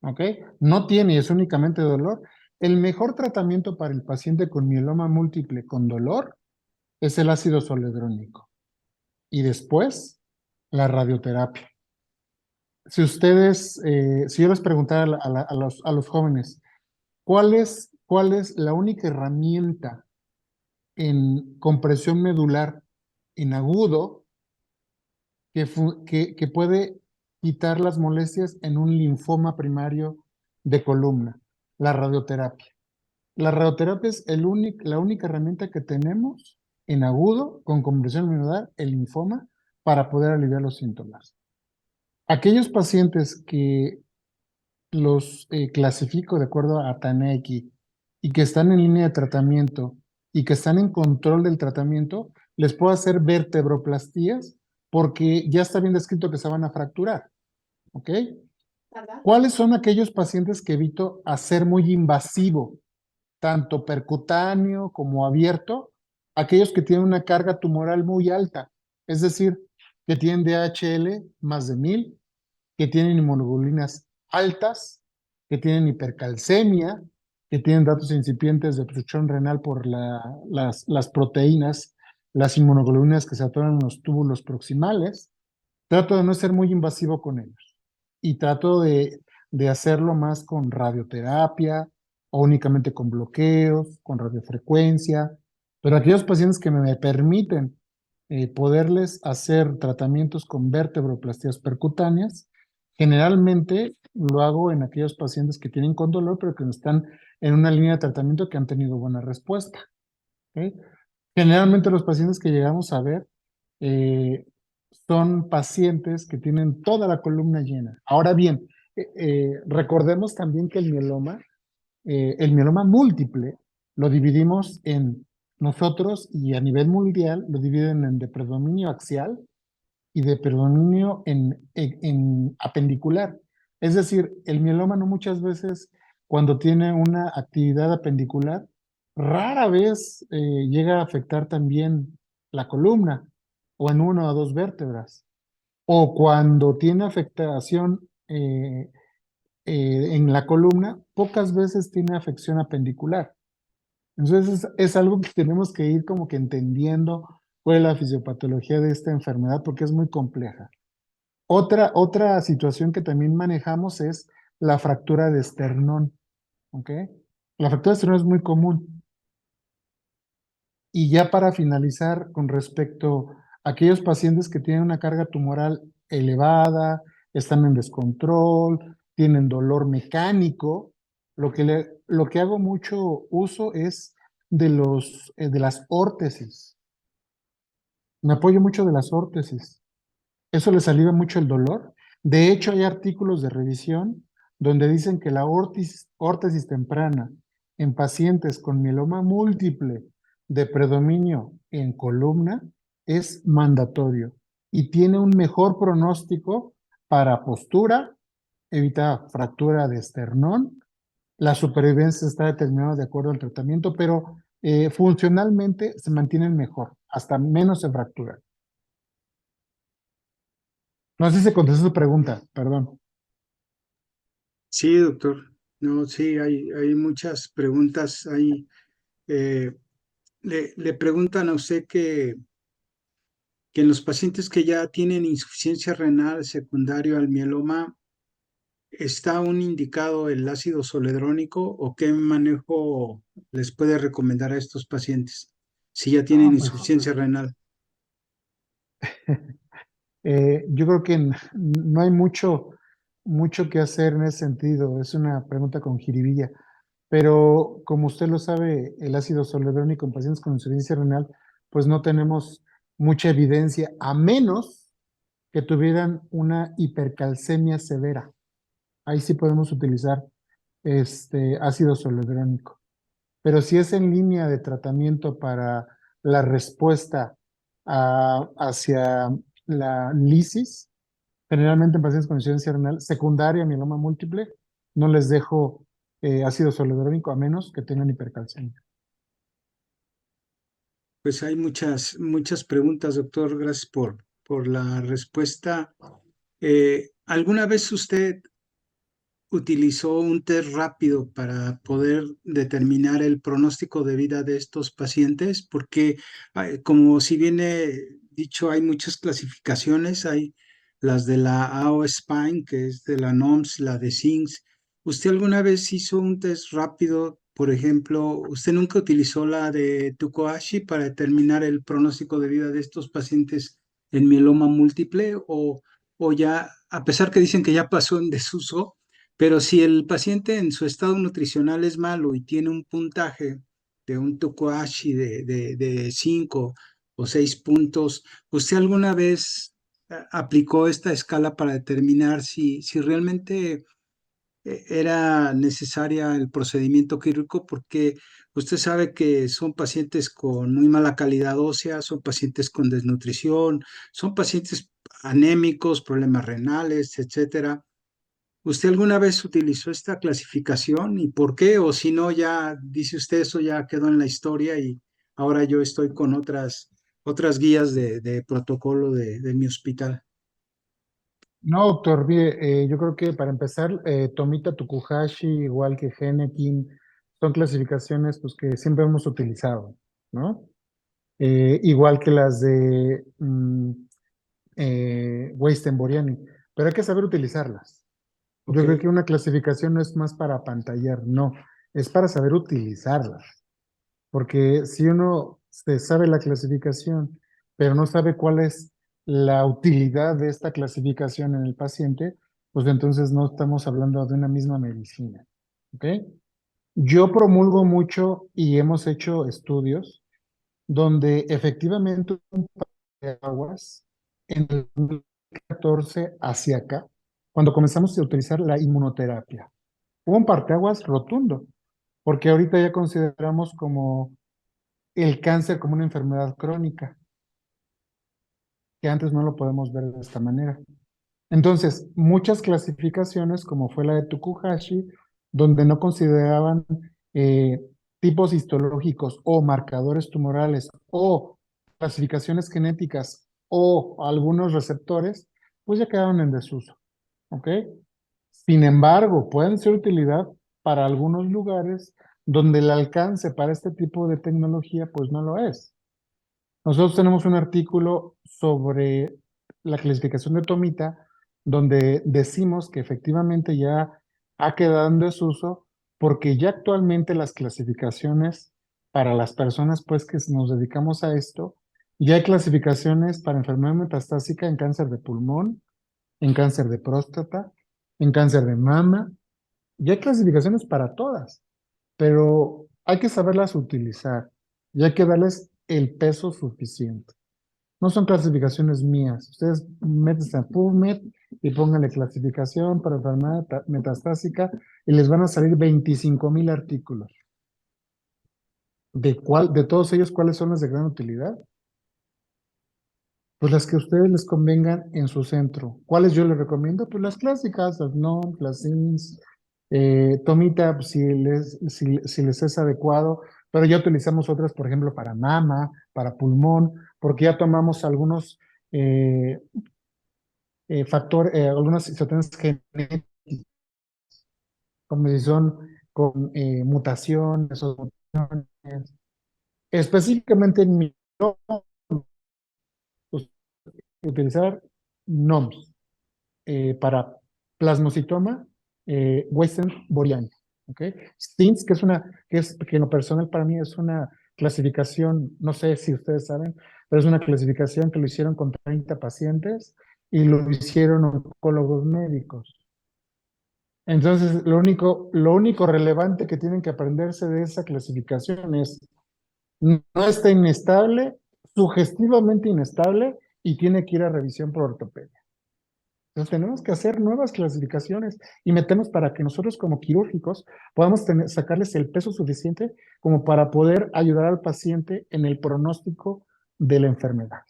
¿ok? No tiene, es únicamente dolor. El mejor tratamiento para el paciente con mieloma múltiple con dolor es el ácido zoledrónico y después la radioterapia. Si yo les preguntara a los jóvenes, ¿cuál es la única herramienta en compresión medular en agudo que puede quitar las molestias en un linfoma primario de columna? La radioterapia. La radioterapia es la única herramienta que tenemos en agudo con compresión medular, el linfoma, para poder aliviar los síntomas. Aquellos pacientes que los clasifico de acuerdo a Taneki y que están en línea de tratamiento y que están en control del tratamiento, les puedo hacer vertebroplastías porque ya está bien descrito que se van a fracturar. ¿Ok? ¿Cuáles son aquellos pacientes que evito hacer muy invasivo, tanto percutáneo como abierto? Aquellos que tienen una carga tumoral muy alta, es decir, que tienen DHL más de 1000, que tienen inmunoglobulinas altas, que tienen hipercalcemia, que tienen datos incipientes de obstrucción renal por las proteínas, las inmunoglobulinas que se atoran en los túbulos proximales. Trato de no ser muy invasivo con ellos y trato de hacerlo más con radioterapia o únicamente con bloqueos, con radiofrecuencia, pero aquellos pacientes que me permiten poderles hacer tratamientos con vértebroplastías percutáneas, generalmente lo hago en aquellos pacientes que tienen con dolor, pero que no están en una línea de tratamiento que han tenido buena respuesta. ¿Ok? Generalmente los pacientes que llegamos a ver eh, son pacientes que tienen toda la columna llena. Ahora bien, recordemos también que el mieloma múltiple, lo dividimos en nosotros y a nivel mundial lo dividen en de predominio axial y de predominio en apendicular. Es decir, el mielómano muchas veces cuando tiene una actividad apendicular, rara vez llega a afectar también la columna o en una o dos vértebras. O cuando tiene afectación en la columna, pocas veces tiene afección apendicular. Entonces es algo que tenemos que ir como que entendiendo cuál es la fisiopatología de esta enfermedad porque es muy compleja. Otra situación que también manejamos es la fractura de esternón, ¿ok? La fractura de esternón es muy común. Y ya para finalizar, con respecto a aquellos pacientes que tienen una carga tumoral elevada, están en descontrol, tienen dolor mecánico, lo que hago mucho uso es de las órtesis. Me apoyo mucho de las órtesis. Eso les alivia mucho el dolor. De hecho, hay artículos de revisión donde dicen que la órtesis temprana en pacientes con mieloma múltiple de predominio en columna es mandatorio y tiene un mejor pronóstico para postura, evita fractura de esternón. La supervivencia está determinada de acuerdo al tratamiento, pero funcionalmente se mantienen mejor, hasta menos se fractura. No sé si se contestó su pregunta, perdón. Sí, doctor. No, sí, hay muchas preguntas ahí. Le preguntan a usted que en los pacientes que ya tienen insuficiencia renal secundario al mieloma, ¿está aún indicado el ácido zoledrónico o qué manejo les puede recomendar a estos pacientes si ya tienen No, pues, insuficiencia renal? yo creo que no hay mucho que hacer en ese sentido. Es una pregunta con jiribilla. Pero como usted lo sabe, el ácido zoledrónico en pacientes con insuficiencia renal, pues no tenemos mucha evidencia, a menos que tuvieran una hipercalcemia severa. Ahí sí podemos utilizar ácido zoledrónico. Pero si es en línea de tratamiento para la respuesta hacia la lisis, generalmente en pacientes con insuficiencia renal secundaria, mieloma múltiple, no les dejo ácido zoledrónico a menos que tengan hipercalcemia. Pues hay muchas preguntas, doctor. Gracias por la respuesta. ¿Alguna vez usted utilizó un test rápido para poder determinar el pronóstico de vida de estos pacientes? Porque, como si viene dicho, hay muchas clasificaciones, hay las de la AO-SPINE, que es de la NOMS, la de SINGS. ¿Usted alguna vez hizo un test rápido? Por ejemplo, ¿usted nunca utilizó la de Takahashi para determinar el pronóstico de vida de estos pacientes en mieloma múltiple? O ya, a pesar que dicen que ya pasó en desuso, pero si el paciente en su estado nutricional es malo y tiene un puntaje de un Takahashi de 5 o 6 puntos, ¿usted alguna vez aplicó esta escala para determinar si realmente era necesaria el procedimiento quirúrgico? Porque usted sabe que son pacientes con muy mala calidad ósea, son pacientes con desnutrición, son pacientes anémicos, problemas renales, etcétera. ¿Usted alguna vez utilizó esta clasificación y por qué? O si no, ya dice usted, eso ya quedó en la historia y ahora yo estoy con otras guías de protocolo de mi hospital. No, doctor, mire, yo creo que para empezar, Tomita Takahashi, igual que Henekin, son clasificaciones pues, que siempre hemos utilizado, ¿no? Igual que las de Weistenboriani, pero hay que saber utilizarlas. Yo Ok. creo que una clasificación no es más para apantallar, no, es para saber utilizarlas. Porque si uno se sabe la clasificación, pero no sabe cuál es la utilidad de esta clasificación en el paciente, pues entonces no estamos hablando de una misma medicina. ¿Ok? Yo promulgo mucho y hemos hecho estudios donde efectivamente un parteaguas en el 2014 hacia acá, cuando comenzamos a utilizar la inmunoterapia. Hubo un parteaguas rotundo, porque ahorita ya consideramos como el cáncer como una enfermedad crónica, que antes no lo podemos ver de esta manera. Entonces, muchas clasificaciones, como fue la de Takahashi, donde no consideraban eh, tipos histológicos o marcadores tumorales o clasificaciones genéticas o algunos receptores, pues ya quedaron en desuso. ¿Ok? Sin embargo, pueden ser de utilidad para algunos lugares donde el alcance para este tipo de tecnología pues no lo es. Nosotros tenemos un artículo sobre la clasificación de Tomita, donde decimos que efectivamente ya ha quedado en desuso, porque ya actualmente las clasificaciones para las personas pues que nos dedicamos a esto, ya hay clasificaciones para enfermedad metastásica en cáncer de pulmón, en cáncer de próstata, en cáncer de mama, ya hay clasificaciones para todas, pero hay que saberlas utilizar y hay que darles el peso suficiente. No son clasificaciones mías. Ustedes métanse a PubMed y pónganle clasificación para enfermedad metastásica y les van a salir 25,000 artículos. De todos ellos, ¿cuáles son las de gran utilidad? Pues las que a ustedes les convengan en su centro. ¿Cuáles yo les recomiendo? Pues las clásicas, las NOM, las SINS, Tomita, pues, si les es adecuado, pero ya utilizamos otras, por ejemplo, para mama, para pulmón, porque ya tomamos algunos algunas situaciones genéticas, como si son con mutaciones o mutaciones. Específicamente en mi pues, utilizar NOMS para plasmocitoma, Weizenboriani, ¿ok? STINS, que en lo personal para mí es una clasificación, no sé si ustedes saben, pero es una clasificación que lo hicieron con 30 pacientes y lo hicieron oncólogos médicos. Entonces, lo único relevante que tienen que aprenderse de esa clasificación es, no está inestable, sugestivamente inestable, y tiene que ir a revisión por ortopedia. Entonces tenemos que hacer nuevas clasificaciones y meternos para que nosotros como quirúrgicos podamos sacarles el peso suficiente como para poder ayudar al paciente en el pronóstico de la enfermedad.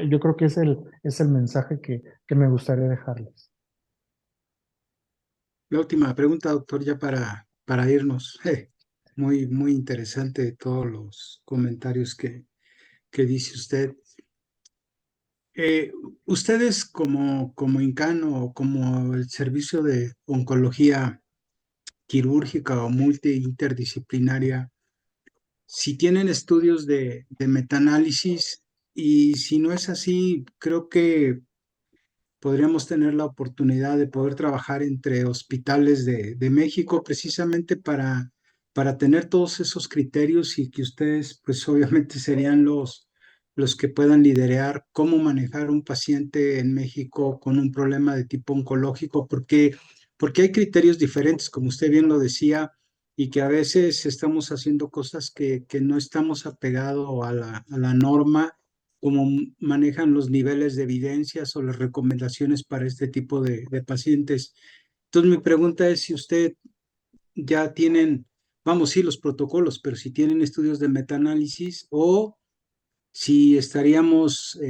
Yo creo que es el mensaje que me gustaría dejarles. La última pregunta, doctor, ya para irnos. Muy interesante todos los comentarios que dice usted. Ustedes como INCAN o como el servicio de oncología quirúrgica o multi-interdisciplinaria, si tienen estudios de metaanálisis, y si no es así, creo que podríamos tener la oportunidad de poder trabajar entre hospitales de México precisamente para tener todos esos criterios y que ustedes pues obviamente serían los que puedan liderar cómo manejar un paciente en México con un problema de tipo oncológico, porque hay criterios diferentes, como usted bien lo decía, y que a veces estamos haciendo cosas que no estamos apegados a la norma, cómo manejan los niveles de evidencias o las recomendaciones para este tipo de pacientes. Entonces, mi pregunta es si usted ya tienen, vamos, sí, los protocolos, pero si tienen estudios de metaanálisis o si estaríamos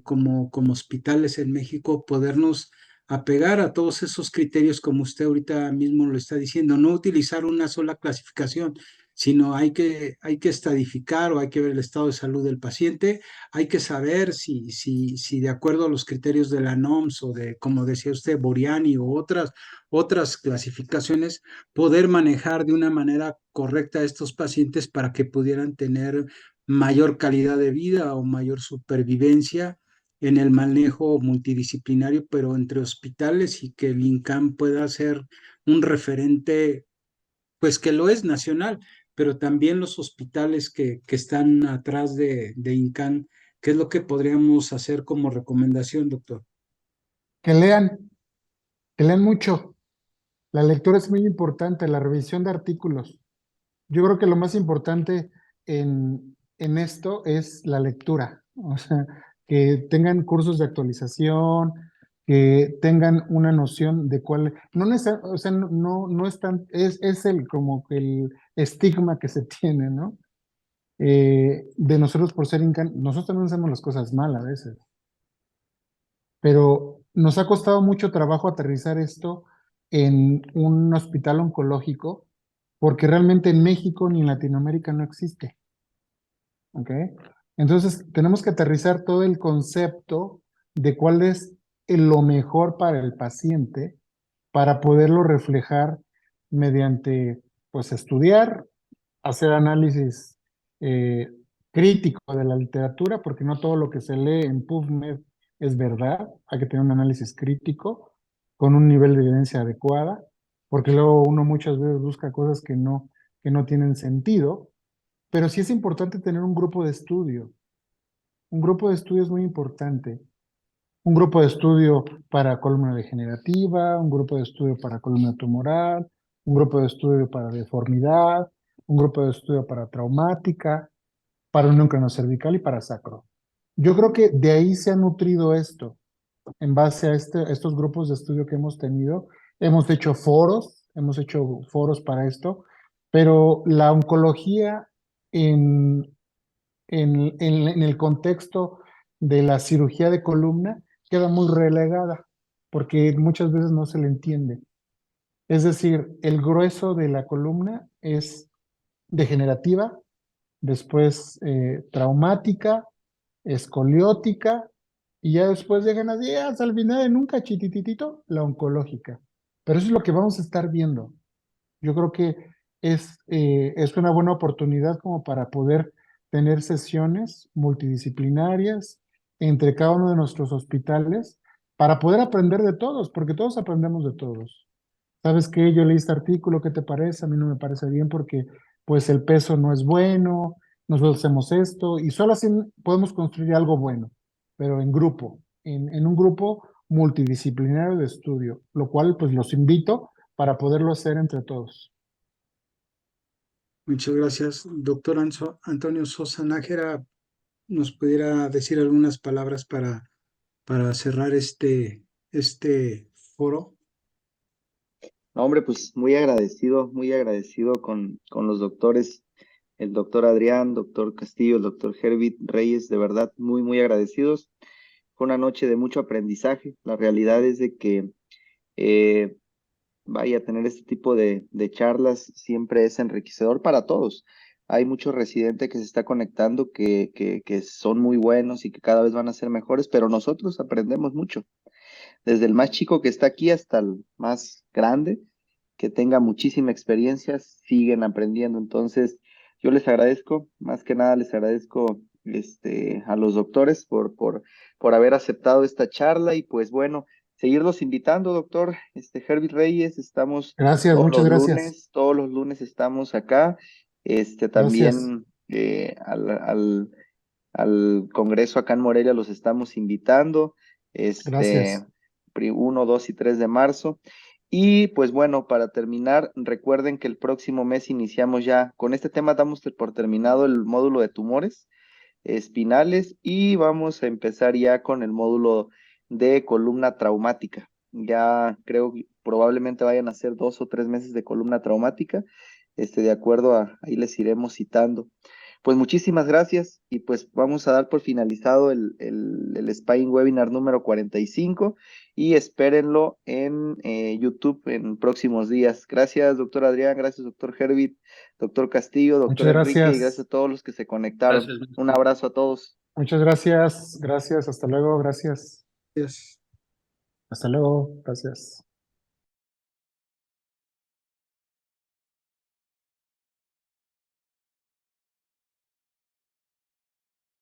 como hospitales en México podernos apegar a todos esos criterios como usted ahorita mismo lo está diciendo, no utilizar una sola clasificación, sino hay que estadificar o hay que ver el estado de salud del paciente, hay que saber si de acuerdo a los criterios de la NOMS o de, como decía usted, Boriani o otras clasificaciones, poder manejar de una manera correcta a estos pacientes para que pudieran tener mayor calidad de vida o mayor supervivencia en el manejo multidisciplinario, pero entre hospitales, y que el INCAN pueda ser un referente, pues que lo es nacional, pero también los hospitales que están atrás de INCAN. ¿Qué es lo que podríamos hacer como recomendación, doctor? Que lean, que lean mucho. La lectura es muy importante, la revisión de artículos. Yo creo que lo más importante en esto es la lectura. O sea, que tengan cursos de actualización, que tengan una noción de cuál, no o sea, no es tan, es el como que el estigma que se tiene, ¿no? De nosotros por ser INCAN, nosotros también hacemos las cosas mal a veces, pero nos ha costado mucho trabajo aterrizar esto en un hospital oncológico, porque realmente en México ni en Latinoamérica no existe. ¿Ok? Entonces, tenemos que aterrizar todo el concepto de cuál es lo mejor para el paciente para poderlo reflejar mediante, pues, estudiar, hacer análisis eh, crítico de la literatura, porque no todo lo que se lee en PubMed es verdad. Hay que tener un análisis crítico con un nivel de evidencia adecuada, porque luego uno muchas veces busca cosas que no tienen sentido, pero sí es importante tener un grupo de estudio. Un grupo de estudio es muy importante. Un grupo de estudio para columna degenerativa, un grupo de estudio para columna tumoral, un grupo de estudio para deformidad, un grupo de estudio para traumática, para unión cranocervical y para sacro. Yo creo que de ahí se ha nutrido esto, en base a estos grupos de estudio que hemos tenido. Hemos hecho foros para esto, pero la oncología en, en el contexto de la cirugía de columna queda muy relegada, porque muchas veces no se le entiende. Es decir, el grueso de la columna es degenerativa, después traumática, escoliótica, y ya después dejan así, hasta el final en un cachititito, la oncológica. Pero eso es lo que vamos a estar viendo. Yo creo que es una buena oportunidad como para poder tener sesiones multidisciplinarias entre cada uno de nuestros hospitales para poder aprender de todos, porque todos aprendemos de todos. ¿Sabes qué? Yo leí este artículo, ¿qué te parece? A mí no me parece bien porque pues el peso no es bueno, nosotros hacemos esto y solo así podemos construir algo bueno, pero en grupo, en un grupo multidisciplinario de estudio, lo cual pues los invito para poderlo hacer entre todos. Muchas gracias. Doctor Antonio Sosa Nájera, ¿nos pudiera decir algunas palabras para cerrar este este foro. No, hombre, pues muy agradecido con los doctores, el doctor Adrián, doctor Castillo, el doctor Herbit Reyes, de verdad, muy agradecidos. Fue una noche de mucho aprendizaje. La realidad es de que eh, vaya, tener este tipo de charlas siempre es enriquecedor para todos. Hay muchos residentes que se está conectando que son muy buenos y que cada vez van a ser mejores, pero nosotros aprendemos mucho. Desde el más chico que está aquí hasta el más grande, que tenga muchísima experiencia, siguen aprendiendo. Entonces, yo les agradezco, más que nada les agradezco a los doctores por haber aceptado esta charla y pues bueno, seguirlos invitando, doctor Herbie Reyes, estamos Gracias, muchas gracias. todos los lunes estamos acá, Gracias. también al Congreso acá en Morelia los estamos invitando, Gracias. 1, 2 y 3 de marzo. Y pues bueno, para terminar, recuerden que el próximo mes iniciamos ya, con este tema damos por terminado el módulo de tumores espinales y vamos a empezar ya con el módulo de columna traumática. Ya creo que probablemente vayan a ser 2 o 3 meses de columna traumática, de acuerdo ahí les iremos citando. Pues muchísimas gracias y pues vamos a dar por finalizado el Spying Webinar número 45 y espérenlo en YouTube en próximos días. Gracias, doctor Adrián, gracias, doctor Herbit, doctor Castillo, doctor Muchas Enrique y gracias. gracias a todos los que se conectaron. Gracias. Un abrazo a todos. Muchas gracias. Gracias. Hasta luego. Gracias. Yes. Hasta luego. Gracias.